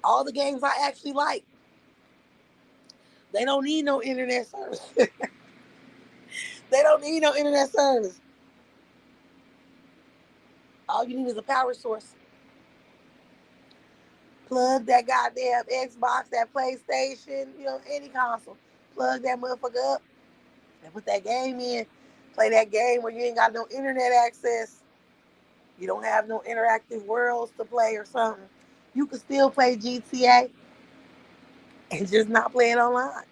All the games I actually like, they don't need no internet service. They don't need no internet service. All you need is a power source. Plug that goddamn Xbox, that PlayStation, you know, any console. Plug that motherfucker up and put that game in. Play that game where you ain't got no internet access. You don't have no interactive worlds to play or something. You can still play GTA and just not play it online.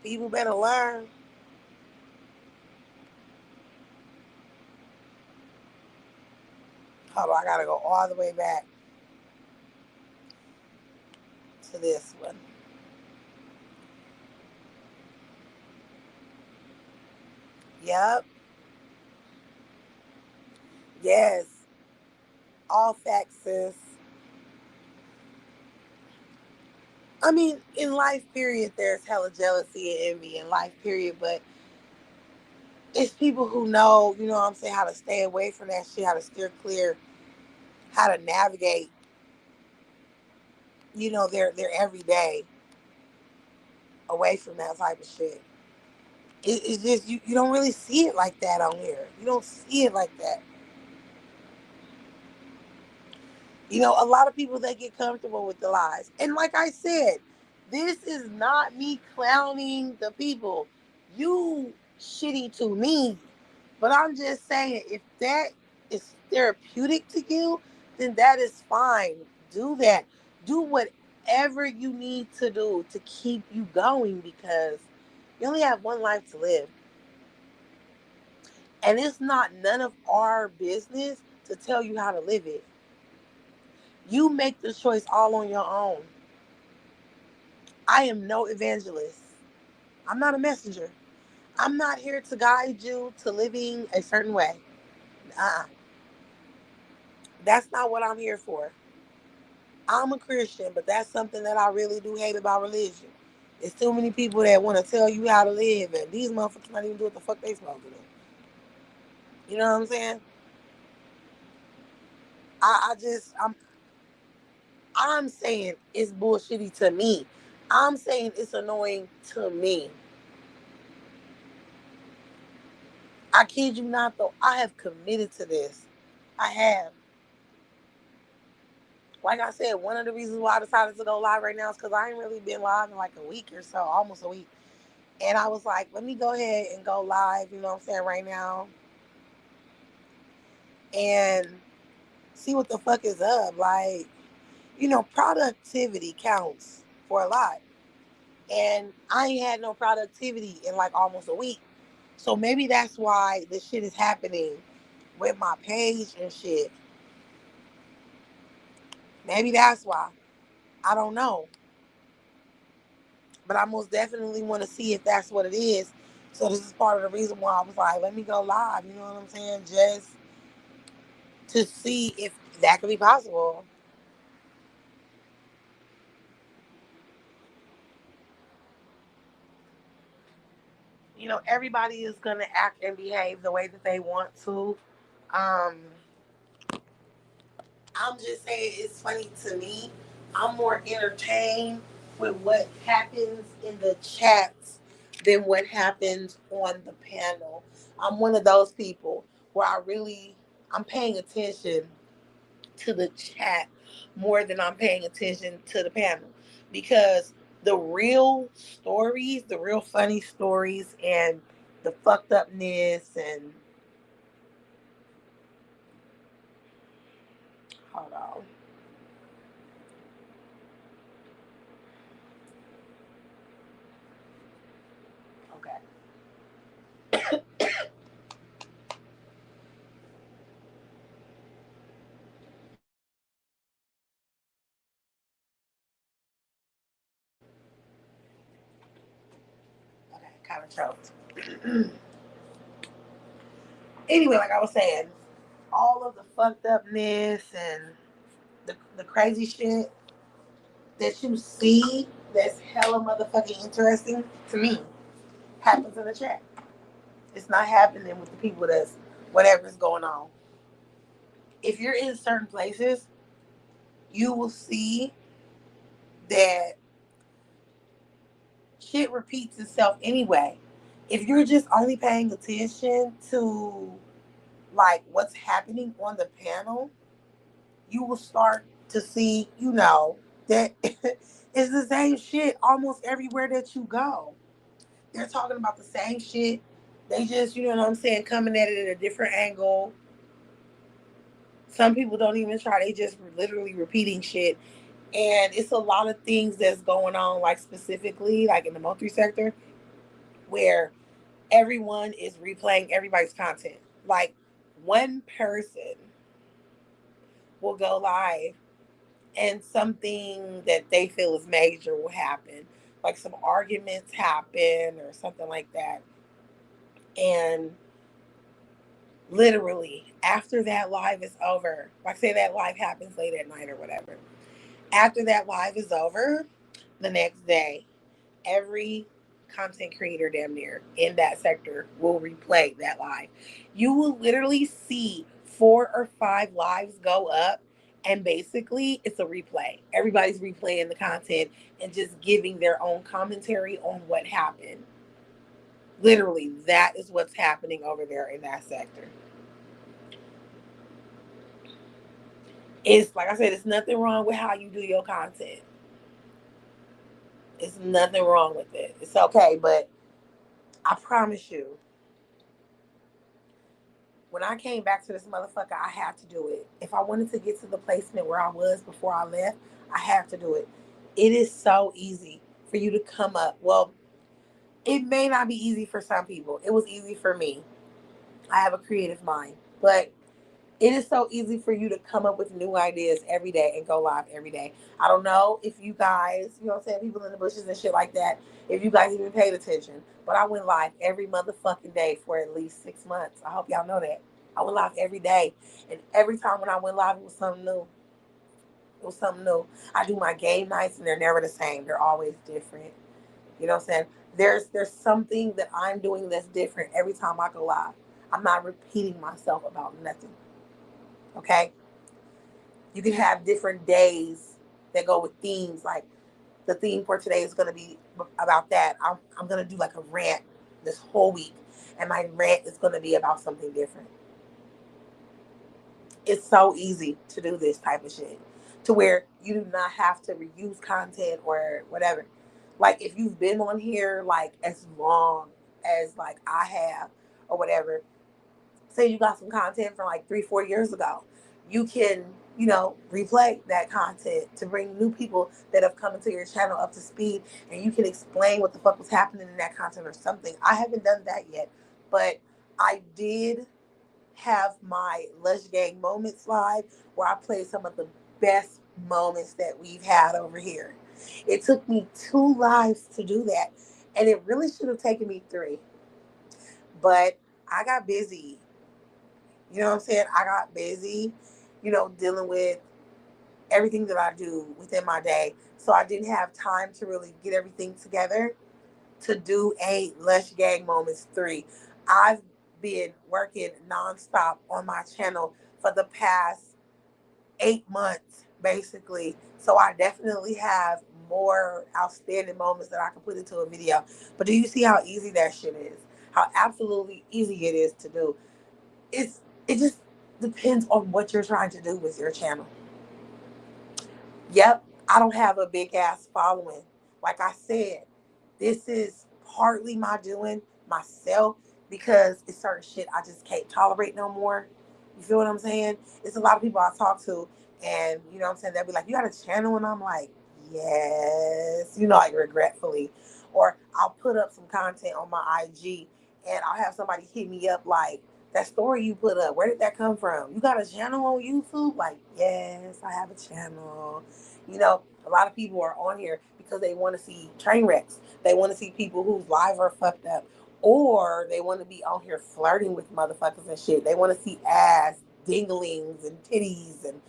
People better learn. Hold on, I gotta go all the way back to this one. Yep. Yes. All facts, sis. I mean, in life, period, there's hella jealousy and envy in life, period. But it's people who know, you know what I'm saying, how to stay away from that shit, how to steer clear, how to navigate, you know, their everyday away from that type of shit. It's just you don't really see it like that on here. You don't see it like that. You know, a lot of people they get comfortable with the lies. And like I said, this is not me clowning the people. You shitty to me. But I'm just saying if that is therapeutic to you, then that is fine. Do that. Do whatever you need to do to keep you going because you only have one life to live. And it's not none of our business to tell you how to live it. You make the choice all on your own. I am no evangelist. I'm not a messenger. I'm not here to guide you to living a certain way. Uh-uh. That's not what I'm here for. I'm a Christian, but that's something that I really do hate about religion. There's too many people that want to tell you how to live, and these motherfuckers not even do what the fuck they supposed to do. You know what I'm saying? I'm saying it's bullshitty to me. I'm saying it's annoying to me. I kid you not, though. I have committed to this. I have. like I said, one of the reasons why I decided to go live right now is because I ain't really been live in like a week or so, almost a week. And I was like, let me go ahead and go live, you know what I'm saying, right now. And see what the fuck is up. Like, productivity counts for a lot. And I ain't had no productivity in like almost a week. So maybe that's why this shit is happening with my page and shit. Maybe that's why. I don't know. But I most definitely want to see if that's what it is. So this is part of the reason why I was like, let me go live. You know what I'm saying? Just to see if that could be possible. Everybody is gonna act and behave the way that they want to. Um, I'm just saying it's funny to me. I'm more entertained with what happens in the chats than what happens on the panel. I'm one of those people where I'm paying attention to the chat more than I'm paying attention to the panel, because the real stories, the real funny stories, and the fucked upness and hold on. Okay. Okay, kind of choked. Anyway, like I was saying, all of the fucked upness and the crazy shit that you see that's hella motherfucking interesting to me happens in the chat. It's not happening with the people that's whatever's going on. If you're in certain places, you will see that shit repeats itself anyway. If you're just only paying attention to like what's happening on the panel, you will start to see, that it's the same shit almost everywhere that you go. They're talking about the same shit. They just, you know what I'm saying, coming at it at a different angle. Some people don't even try. They just literally repeating shit. And it's a lot of things that's going on, like specifically, like in the multi sector, where everyone is replaying everybody's content. Like one person will go live and something that they feel is major will happen. Like some arguments happen or something like that. And literally, after that live is over, like say that live happens late at night or whatever. After that live is over, the next day, every content creator damn near in that sector will replay that live. You will literally see 4 or 5 lives go up, and basically it's a replay. Everybody's replaying the content and just giving their own commentary on what happened. Literally, that is what's happening over there in that sector. It's like I said, it's nothing wrong with how you do your content. It's nothing wrong with it. It's okay, but I promise you, when I came back to this motherfucker, I had to do it. If I wanted to get to the placement where I was before I left, I have to do it. It is so easy for you to come up. Well, it may not be easy for some people. It was easy for me. I have a creative mind, but it is so easy for you to come up with new ideas every day and go live every day. I don't know if you guys, you know what I'm saying, people in the bushes and shit like that, if you guys even paid attention, but I went live every motherfucking day for at least 6 months. I hope y'all know that. I went live every day. And every time when I went live, it was something new. It was something new. I do my game nights and they're never the same. They're always different. You know what I'm saying? There's something that I'm doing that's different every time I go live. I'm not repeating myself about nothing. Okay? You can have different days that go with themes. Like the theme for today is going to be about that. I'm going to do like a rant this whole week, and my rant is going to be about something different. It's so easy to do this type of shit. to where you do not have to reuse content or whatever. Like if you've been on here like as long as like I have or whatever, say you got some content from like 3 4 years ago, you can, replay that content to bring new people that have come into your channel up to speed, and you can explain what the fuck was happening in that content or something. I haven't done that yet, but I did have my Lush Gang Moments live where I played some of the best moments that we've had over here. It took me 2 lives to do that, and it really should have taken me 3, but I got busy. You know what I'm saying? I got busy, dealing with everything that I do within my day. So I didn't have time to really get everything together to do a Lush Gang Moments 3. I've been working nonstop on my channel for the past 8 months, basically. So I definitely have more outstanding moments that I can put into a video. But do you see how easy that shit is? How absolutely easy it is to do. It just depends on what you're trying to do with your channel. Yep, I don't have a big ass following. Like I said, this is partly my doing myself because it's certain shit I just can't tolerate no more. You feel what I'm saying? It's a lot of people I talk to, and you know what I'm saying? They'll be like, "You got a channel?" And I'm like, "Yes," like regretfully. Or I'll put up some content on my IG, and I'll have somebody hit me up like, "That story you put up, where did that come from? You got a channel on YouTube?" Like, yes, I have a channel. A lot of people are on here because they want to see train wrecks. They want to see people whose lives are fucked up. Or they want to be on here flirting with motherfuckers and shit. They want to see ass, dinglings, and titties. And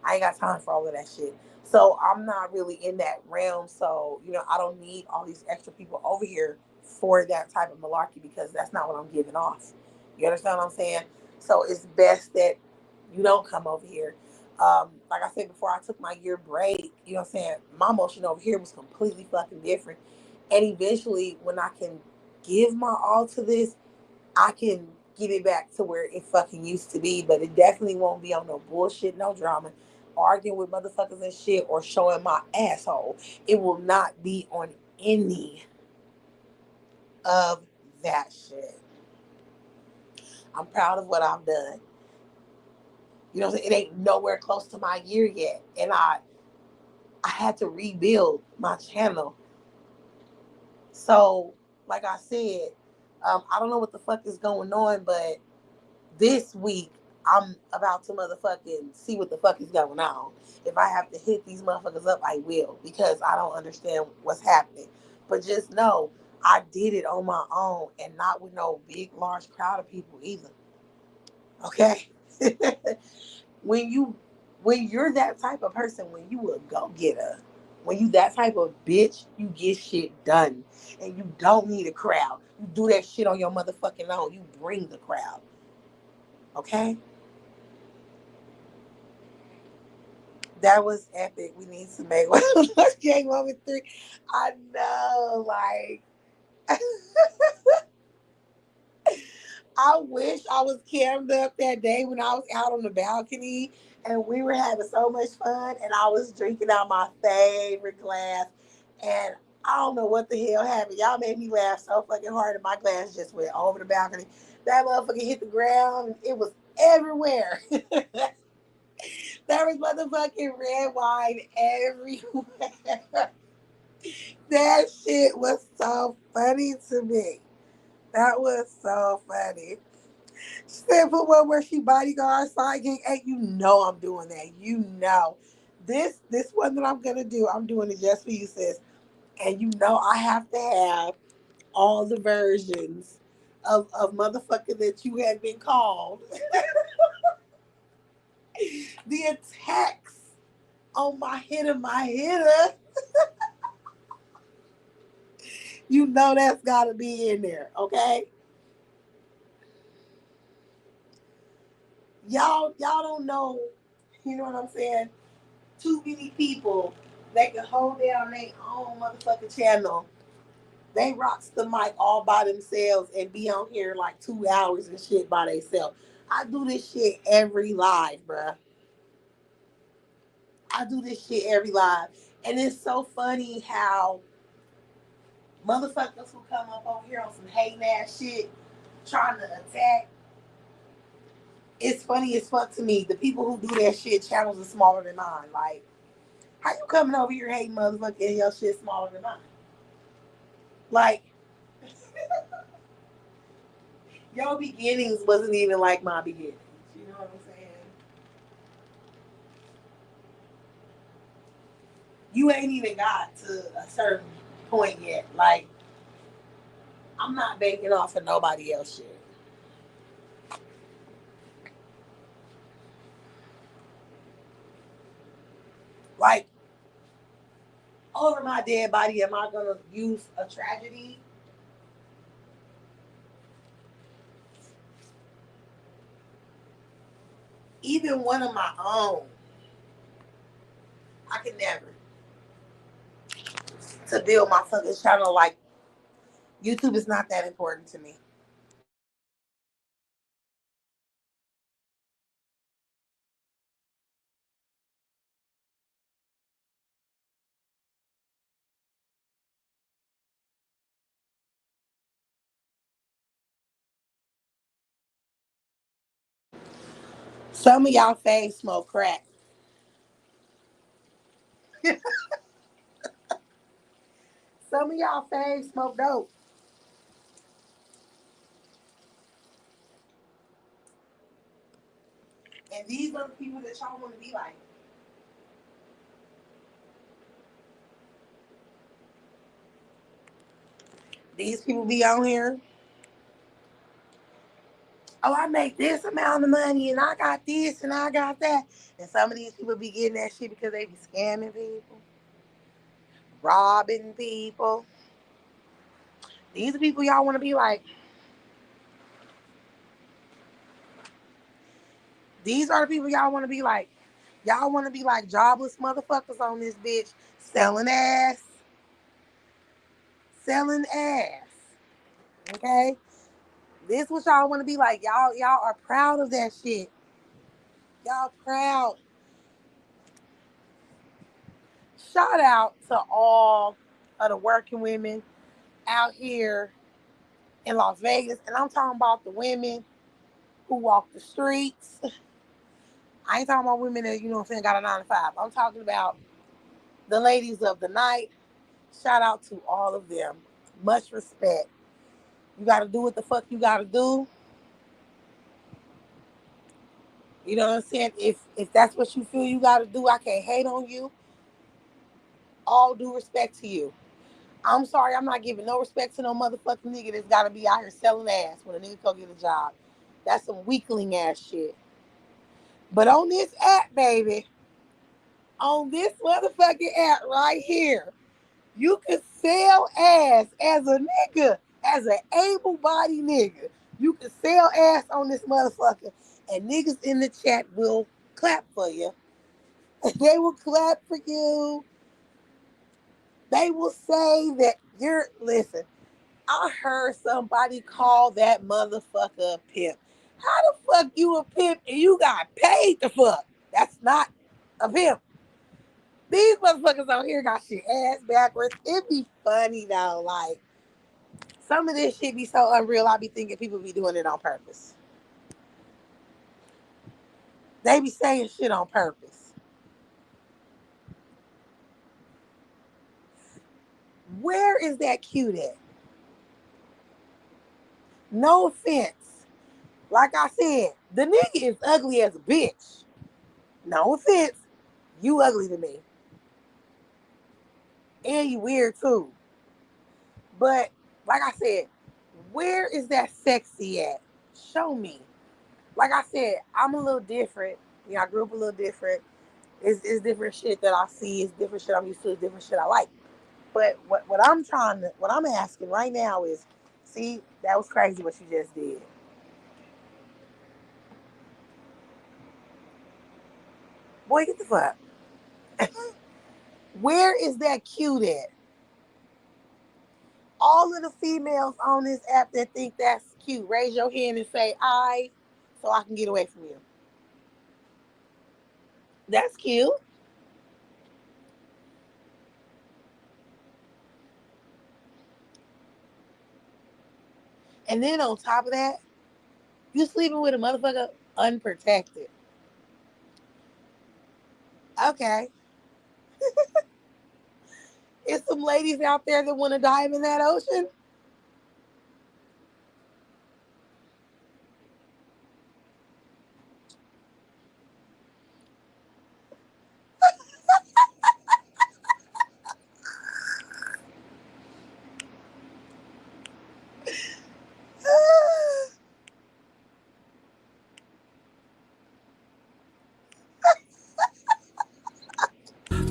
I ain't got time for all of that shit. So I'm not really in that realm. So, I don't need all these extra people over here for that type of malarkey because that's not what I'm giving off. You understand what I'm saying? So it's best that you don't come over here. Like I said before, I took my year break. You know what I'm saying? My motion over here was completely fucking different. And eventually, when I can give my all to this, I can get it back to where it fucking used to be. But it definitely won't be on no bullshit, no drama, arguing with motherfuckers and shit, or showing my asshole. It will not be on any of that shit. I'm proud of what I've done. You know what I'm saying? It ain't nowhere close to my year yet. And I had to rebuild my channel. So, like I said, I don't know what the fuck is going on, but this week I'm about to motherfucking see what the fuck is going on. If I have to hit these motherfuckers up, I will because I don't understand what's happening. But just know I did it on my own and not with no big, large crowd of people either. Okay? when you when you're that type of person, when you a go getter, when you that type of bitch, you get shit done, and you don't need a crowd. You do that shit on your motherfucking own. You bring the crowd. Okay, that was epic. We need to make one. Gang Moment 3. I know, like. I wish I was cammed up that day when I was out on the balcony and we were having so much fun and I was drinking out my favorite glass and I don't know what the hell happened. Y'all made me laugh so fucking hard and my glass just went over the balcony. That motherfucker hit the ground and it was everywhere. There was motherfucking red wine everywhere. That shit was so funny to me. That was so funny. She said put one where she bodyguard side gig. Hey, I'm doing that. This one that I'm gonna do, I'm doing it just for you, sis. And I have to have all the versions of motherfucker that you had been called. The attacks on my hitter. That's gotta be in there, okay? Y'all don't know, you know what I'm saying? Too many people that can hold down their own motherfucking channel. They rocks the mic all by themselves and be on here like 2 hours and shit by themselves. I do this shit every live, bruh. I do this shit every live. And it's so funny how motherfuckers who come up over here on some hating ass shit trying to attack. It's funny as fuck to me. The people who do that shit channels are smaller than mine. Like, how you coming over here hating motherfucker and your shit smaller than mine? Like, your beginnings wasn't even like my beginnings. You know what I'm saying? You ain't even got to a certain point yet. Like, I'm not banking off of nobody else shit. Like, over my dead body, am I gonna use a tragedy? Even one of my own, I could never. To build my fucking channel, like, YouTube is not that important to me. Some of y'all faves smoke crack. Some of y'all faves smoke dope. And these are the people that y'all want to be like. These people be on here. Oh, I make this amount of money and I got this and I got that. And some of these people be getting that shit because they be scamming people, robbing people. These are people y'all want to be like. These are the people y'all want to be like. Y'all want to be like jobless motherfuckers on this bitch selling ass. Selling ass. Okay? This what y'all want to be like. Y'all are proud of that shit. Y'all proud. Shout out to all of the working women out here in Las Vegas. And I'm talking about the women who walk the streets. I ain't talking about women that, you know what I'm saying, got a 9 to 5. I'm talking about the ladies of the night. Shout out to all of them. Much respect. You got to do what the fuck you got to do. You know what I'm saying? If that's what you feel you got to do, I can't hate on you. All due respect to you. I'm sorry, I'm not giving no respect to no motherfucking nigga that's got to be out here selling ass when a nigga go get a job. That's some weakling ass shit. But on this app, baby, on this motherfucking app right here, you can sell ass as a nigga, as an able-bodied nigga. You can sell ass on this motherfucker, and niggas in the chat will clap for you. They will clap for you. They will say that you're, listen, I heard somebody call that motherfucker a pimp. How the fuck you a pimp and you got paid the fuck? That's not a pimp. These motherfuckers out here got shit ass backwards. It be funny though. Like, some of this shit be so unreal. I be thinking people be doing it on purpose. They be saying shit on purpose. Where is that cute at? No offense. Like I said, the nigga is ugly as a bitch. No offense. You ugly to me. And you weird too. But like I said, where is that sexy at? Show me. Like I said, I'm a little different. You know, I grew up a little different. It's different shit that I see. It's different shit I'm used to. It's different shit I like. But what I'm asking right now is, see, that was crazy what you just did. Boy, get the fuck. Where is that cute at? All of the females on this app that think that's cute, raise your hand and say I, so I can get away from you. That's cute. And then on top of that, you sleeping with a motherfucker unprotected. Okay. Is some ladies out there that want to dive in that ocean?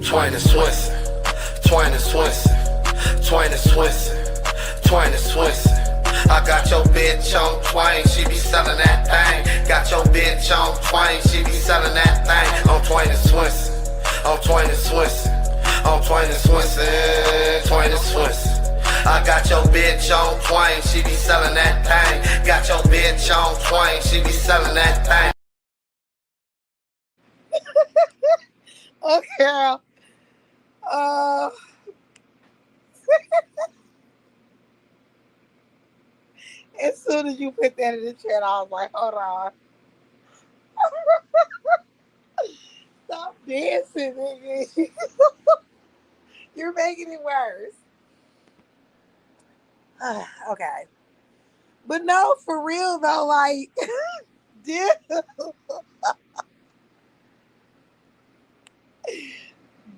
Twain and Swinson, Twain and Swinson, Twain and Swinson, Twain and Swinson. I got your bitch on Twain, she be selling that thing. Got your bitch on Twain, she be selling that thing. On Twain and Swinson, on Twain and Swinson, on Twain and Swinson, Twain and Swinson. I got your bitch on Twain, she be selling that thing. Got your bitch on Twain, she be selling that thing. Oh, girl. Uh, as soon as you put that in the chat, I was like, hold on. Stop dancing, nigga. You're making it worse. Okay. But no, for real though, like, dude,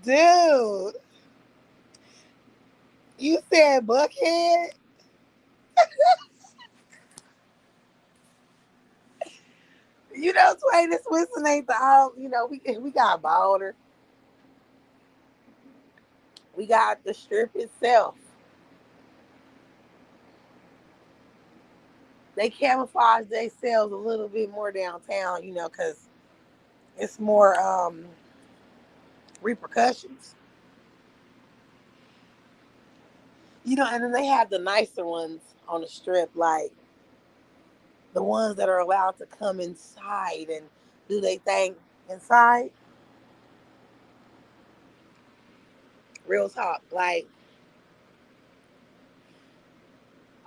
dude, you said Buckhead? You know, Twain and Swisson ain't the all, we got Boulder. We got the strip itself. They camouflage themselves a little bit more downtown, because it's more repercussions. And then they have the nicer ones on the strip, like the ones that are allowed to come inside and do they thing inside. Real talk. Like,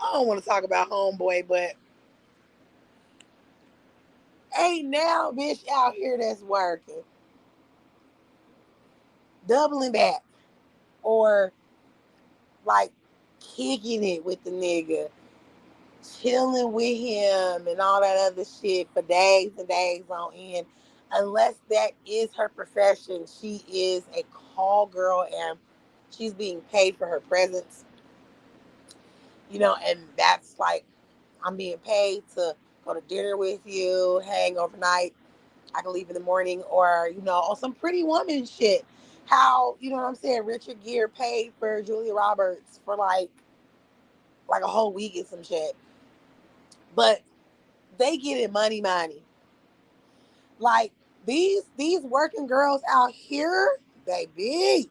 I don't want to talk about homeboy, but ain't now bitch out here that's working, doubling back, or like kicking it with the nigga, chilling with him and all that other shit for days and days on end. Unless that is her profession, she is a call girl and she's being paid for her presence. And that's like, I'm being paid to go to dinner with you, hang overnight. I can leave in the morning, or on some Pretty Woman shit. How what I'm saying? Richard Gere paid for Julia Roberts for like a whole week and some shit. But they get it money. Like these working girls out here, baby.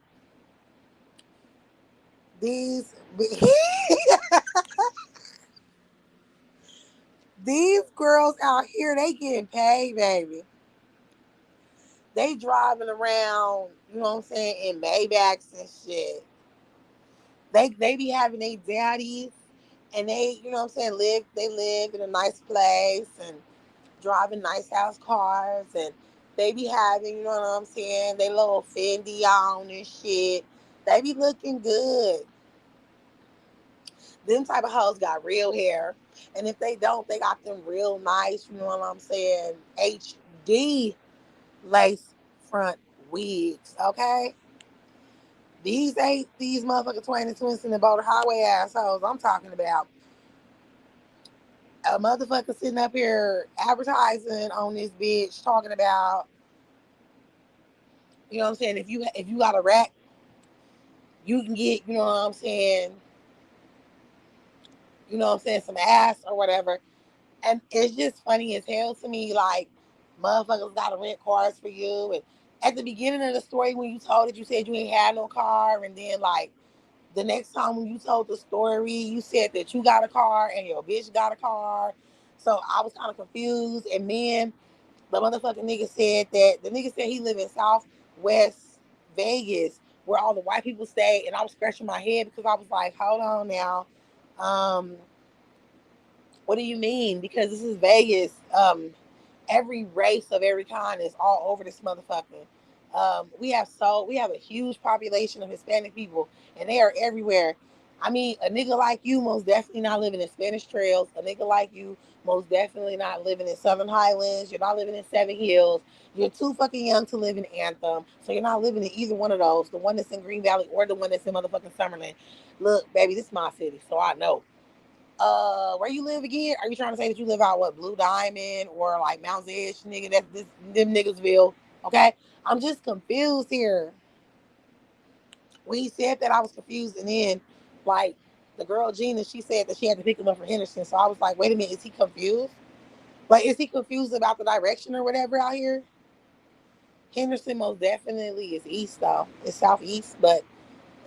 These these girls out here, they getting paid, baby. They driving around, what I'm saying, in Maybachs and shit. They be having their daddies and they, what I'm saying, live in a nice place and driving nice house cars, and they be having, what I'm saying, they little Fendi on and shit. They be looking good. Them type of hoes got real hair. And if they don't, they got them real nice, you know what I'm saying, HD lace front wigs, okay? These ain't these motherfucking Twain and Twins and Boulder Highway assholes. I'm talking about a motherfucker sitting up here advertising on this bitch talking about, what I'm saying, if you got a rack, you can get, what I'm saying, what I'm saying, some ass or whatever. And it's just funny as hell to me, like, motherfuckers gotta rent cars for you. And at the beginning of the story, when you told it, you said you ain't had no car. And then, like, the next time when you told the story, you said that you got a car and your bitch got a car. So I was kind of confused. And then the motherfucking nigga said that the nigga said he live in Southwest Vegas, where all the white people stay. And I was scratching my head because I was like, hold on now. Um, What do you mean? Because this is Vegas. Every race of every kind is all over this motherfucker. We have a huge population of Hispanic people, and they are everywhere. I mean, a nigga like you most definitely not living in Spanish Trails. A nigga like you most definitely not living in Southern Highlands. You're not living in Seven Hills. You're too fucking young to live in Anthem, so you're not living in either one of those. The one that's in Green Valley or the one that's in motherfucking Summerlin. Look, baby, this is my city, so I know. Where you live again? Are you trying to say that you live out what, Blue Diamond or like Mount's Edge, nigga? That's this them niggasville. Okay, I'm just confused here. When he said that, I was confused, and then like the girl Gina, she said that she had to pick him up from Henderson. So I was like, wait a minute, is he confused? Like, is he confused about the direction or whatever out here? Henderson most definitely is east though. It's southeast, but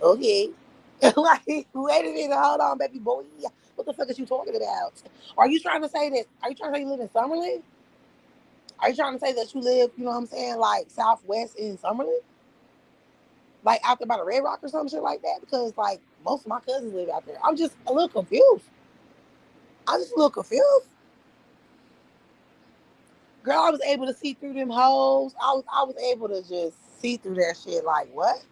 okay. Like, wait a minute, hold on, baby boy. What the fuck is you talking about? Are you trying to say that? Are you trying to say you live in Summerlin? Are you trying to say that you live, you know what I'm saying, like southwest in Summerlin? Like out there by the Red Rock or some shit like that? Because like most of my cousins live out there. I'm just a little confused. I'm just a little confused. Girl, I was able to see through them hoes. I was able to just see through that shit. Like what?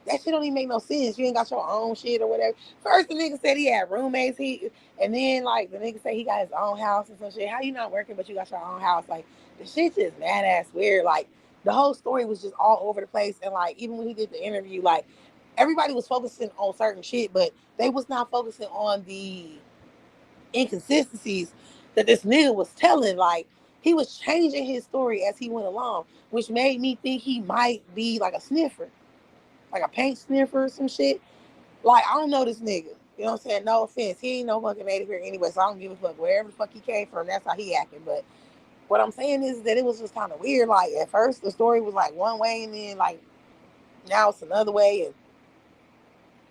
That shit don't even make no sense. You ain't got your own shit or whatever. First, the nigga said he had roommates. And then like the nigga said he got his own house and some shit. How you not working but you got your own house? Like the shit just mad ass weird. Like the whole story was just all over the place. And like even when he did the interview, like everybody was focusing on certain shit, but they was not focusing on the inconsistencies that this nigga was telling. Like he was changing his story as he went along, which made me think he might be like a sniffer, like a paint sniffer or some shit. Like, I don't know this nigga. You know what I'm saying? No offense. He ain't no fucking native here anyway, so I don't give a fuck. Wherever the fuck he came from, that's how he acting. But what I'm saying is that it was just kind of weird. Like, at first, the story was like one way, and then, like, now it's another way. And,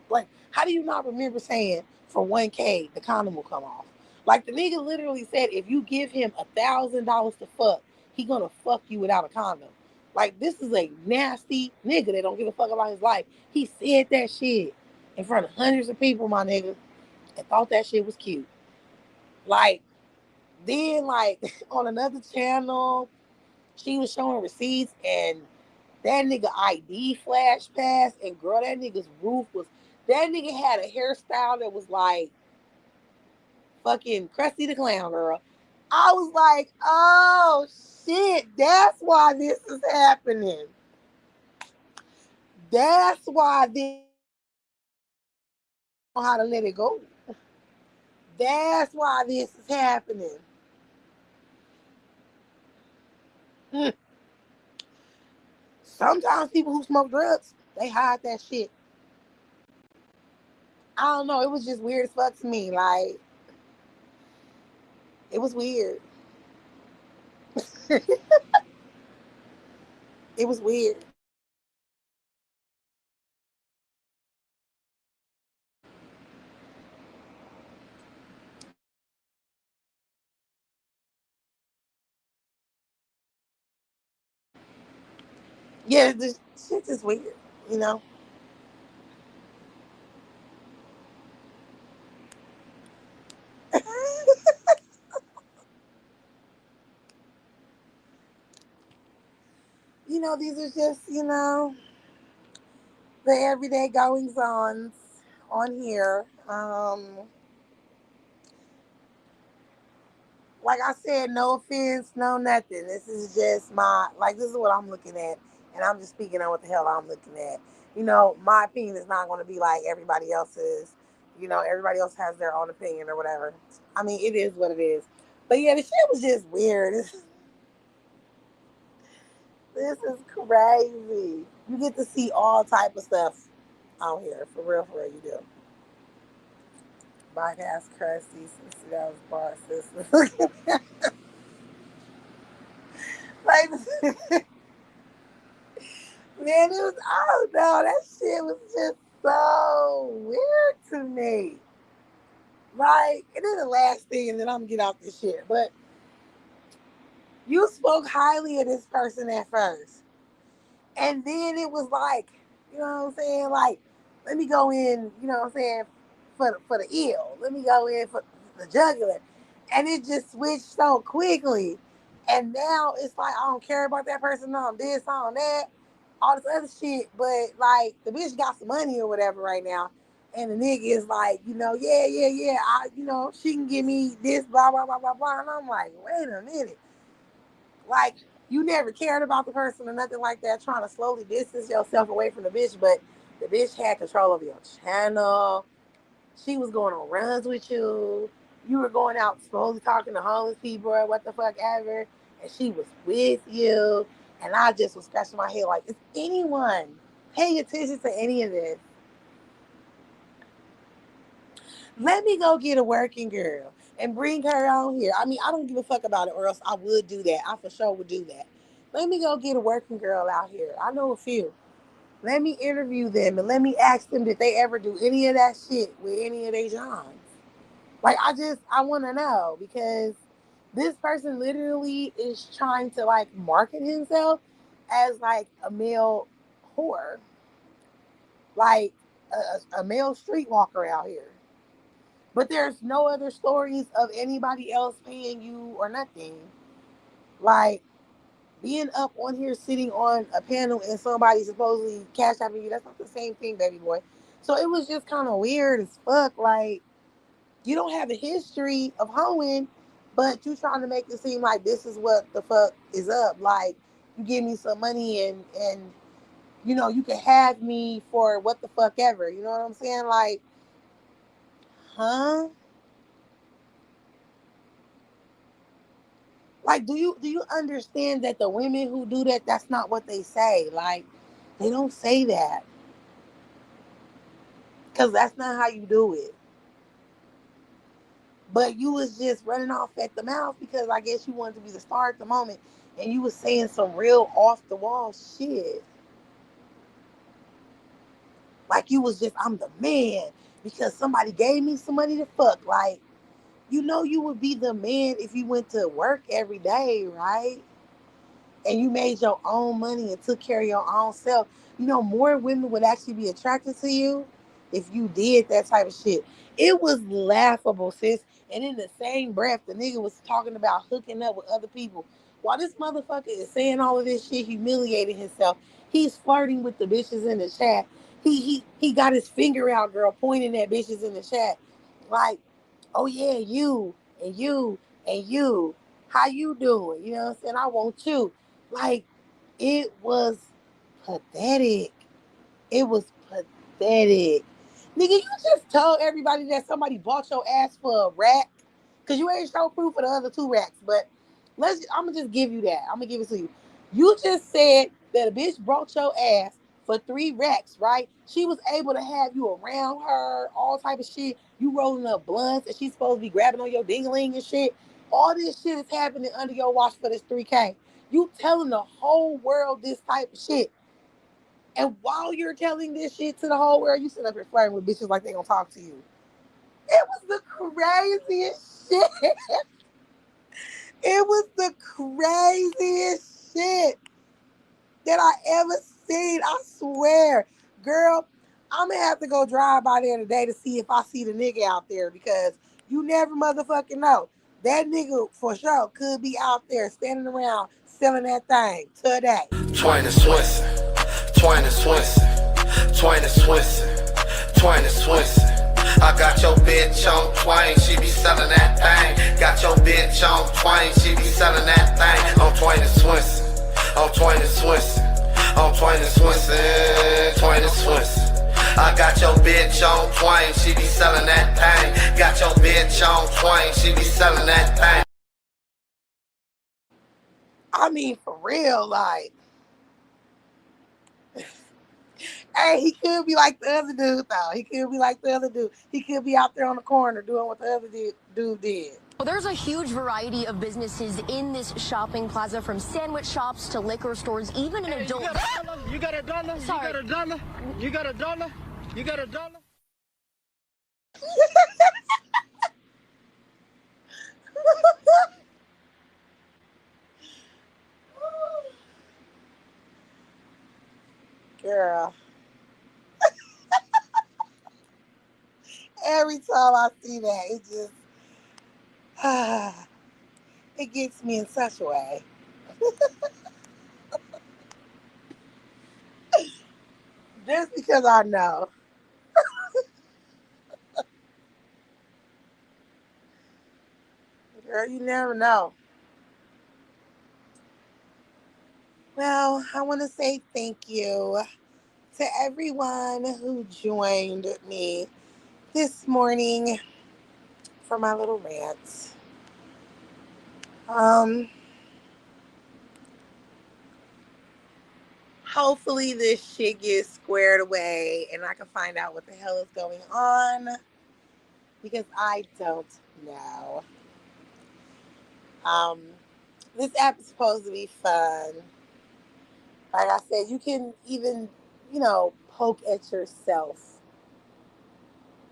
like, how do you not remember saying for 1K, the condom will come off? Like, the nigga literally said if you give him $1,000 to fuck, he gonna fuck you without a condom. Like, this is a nasty nigga that don't give a fuck about his life. He said that shit in front of hundreds of people, my nigga, and thought that shit was cute. Like, then, like, on another channel, she was showing receipts, and that nigga ID flash passed, and girl, that nigga's roof was, that nigga had a hairstyle that was like fucking Krusty the Clown, girl. I was like, oh shit, that's why this is happening. That's why this know how to let it go. That's why this is happening. Hmm. Sometimes people who smoke drugs, they hide that shit. I don't know. It was just weird as fuck to me. Like, it was weird. It was weird. Yeah, this shit is weird, you know? These are just, the everyday goings on here. Like I said, no offense, no nothing. This is just this is what I'm looking at, and I'm just speaking on what the hell I'm looking at. My opinion is not going to be like everybody else's. Everybody else has their own opinion or whatever. I mean, it is what it is. But yeah, the shit was just weird. This is crazy. You get to see all type of stuff out here, for real, you do. Bypass crusty, since that was bar system. Like, man, it was, I don't know, that shit was just so weird to me. Like, and then the last thing, and then I'm gonna get off this shit, but you spoke highly of this person at first. And then it was like, you know what I'm saying? Like, let me go in, you know what I'm saying, for the ill. Let me go in for the jugular. And it just switched so quickly. And now it's like I don't care about that person on this, on that, all this other shit. But like the bitch got some money or whatever right now. And the nigga is like, yeah, she can give me this, blah, blah, blah, blah, blah. And I'm like, wait a minute. Like, you never cared about the person or nothing like that, trying to slowly distance yourself away from the bitch, but the bitch had control of your channel. She was going on runs with you. You were going out slowly talking to homeless people or what the fuck ever. And she was with you. And I just was scratching my head like, is anyone paying attention to any of this? Let me go get a working girl and bring her on here. I mean, I don't give a fuck about it, or else I would do that. I for sure would do that. Let me go get a working girl out here. I know a few. Let me interview them and let me ask them did they ever do any of that shit with any of their Johns. Like, I want to know because this person literally is trying to like market himself as like a male whore, like a male streetwalker out here. But there's no other stories of anybody else paying you or nothing. Like being up on here sitting on a panel and somebody supposedly cash apping you, that's not the same thing, baby boy. So it was just kind of weird as fuck. Like you don't have a history of hoeing, but you trying to make it seem like this is what the fuck is up. Like you give me some money and you can have me for what the fuck ever. You know what I'm saying? Like, huh? Like, do you understand that the women who do that, that's not what they say. Like, they don't say that because that's not how you do it. But you was just running off at the mouth because I guess you wanted to be the star at the moment, and you was saying some real off the wall shit. Like you was just, I'm the man because somebody gave me some money to fuck. Like, you would be the man if you went to work every day, right? And you made your own money and took care of your own self, more women would actually be attracted to you if you did that type of shit. It was laughable, sis. And in the same breath, the nigga was talking about hooking up with other people. While this motherfucker is saying all of this shit, humiliating himself, he's flirting with the bitches in the chat. He got his finger out, girl, pointing at bitches in the chat. Like, oh yeah, you and you and you. How you doing? You know what I'm saying? I want you. Like, it was pathetic. It was pathetic. Nigga, you just told everybody that somebody bought your ass for a rack. Cause you ain't show proof for the other two racks. But I'm gonna just give you that. I'm gonna give it to you. You just said that a bitch brought your ass for 3 racks, right? She was able to have you around her, all type of shit. You rolling up blunts and she's supposed to be grabbing on your dingling and shit. All this shit is happening under your watch for this 3K. You telling the whole world this type of shit. And while you're telling this shit to the whole world, you sit up here flirting with bitches like they gonna talk to you. It was the craziest shit. It was the craziest shit that I ever seen. I swear. Girl, I'm gonna have to go drive by there today to see if I see the nigga out there because you never motherfucking know. That nigga for sure could be out there standing around selling that thing today. Twain and Swenson, Twain and Swenson, Twain and Swenson, Twain and Swenson. I got your bitch on Twain, she be selling that thing. Got your bitch on Twain, she be selling that thing. On Twain and Swenson, on Twain and Swenson, on Twain and Swenson, Twain and Swenson. I got your bitch on Twain, she be selling that thing. Got your bitch on Twain, she be selling that thing. I mean, for real, like, hey, he could be like the other dude, though. He could be like the other dude. He could be out there on the corner doing what the other dude did. Well, there's a huge variety of businesses in this shopping plaza, from sandwich shops to liquor stores, even an adult. You got a dollar? Sorry. You got a dollar? You got a dollar? You got a dollar? Girl. Every time I see that, it just It gets me in such a way. Just because I know. Girl, you never know. Well, I want to say thank you to everyone who joined me this morning for my little rant. Um, Hopefully this shit gets squared away and I can find out what the hell is going on because I don't know. Um, this app is supposed to be fun. Like I said, you can even, poke at yourself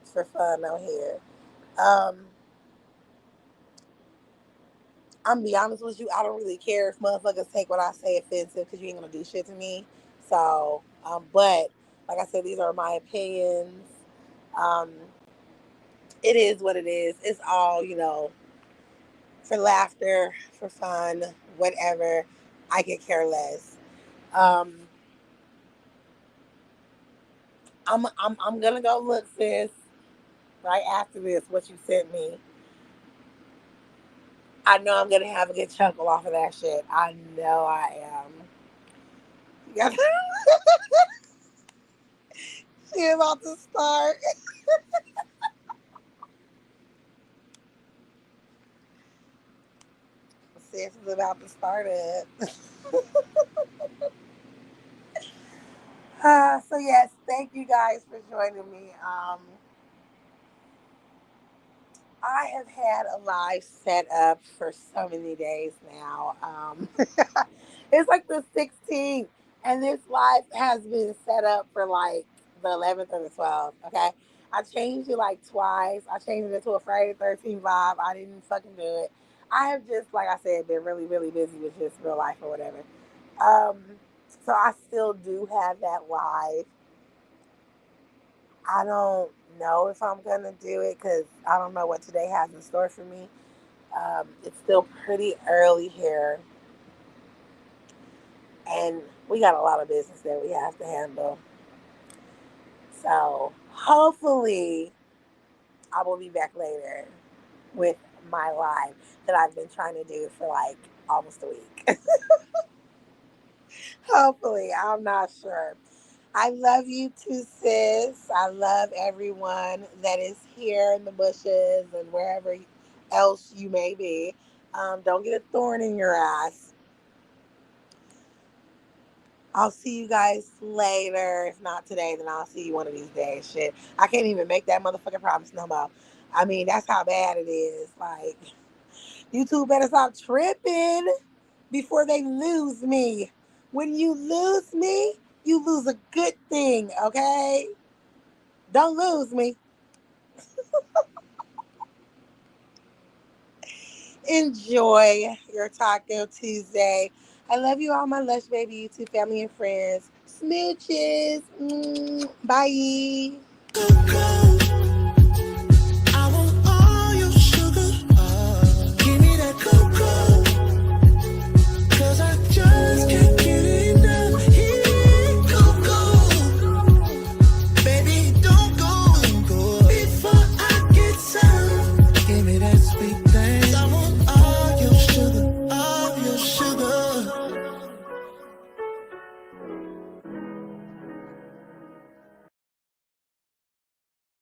for fun out here. Um, I'm gonna be honest with you, I don't really care if motherfuckers take what I say offensive because you ain't gonna do shit to me. So, but like I said, these are my opinions. Um, it is what it is. It's all, for laughter, for fun, whatever. I could care less. Um, I'm gonna go look, sis, right after this, what you sent me. I know I'm gonna have a good chuckle off of that shit. I know I am. Yeah. She about to start. Sis is about to start it. So yes, thank you guys for joining me. I have had a live set up for so many days now. It's like the 16th, and this live has been set up for like the 11th or the 12th. Okay, I changed it like twice. I changed it to a Friday the 13th vibe. I didn't fucking do it. I have just, like I said, been really, really busy with just real life or whatever. Um, so I still do have that live. I don't know if I'm gonna do it because I don't know what today has in store for me. It's still pretty early here, and we got a lot of business that we have to handle. So hopefully, I will be back later with my live that I've been trying to do for like almost a week. Hopefully, I'm not sure. I love you too, sis. I love everyone that is here in the bushes and wherever else you may be. Don't get a thorn in your ass. I'll see you guys later. If not today, then I'll see you one of these days. Shit. I can't even make that motherfucking promise no more. I mean, that's how bad it is. Like, YouTube better stop tripping before they lose me. When you lose me, you lose a good thing, okay? Don't lose me. Enjoy your Taco Tuesday. I love you all, my Lush Baby YouTube family and friends. Smooches. Bye.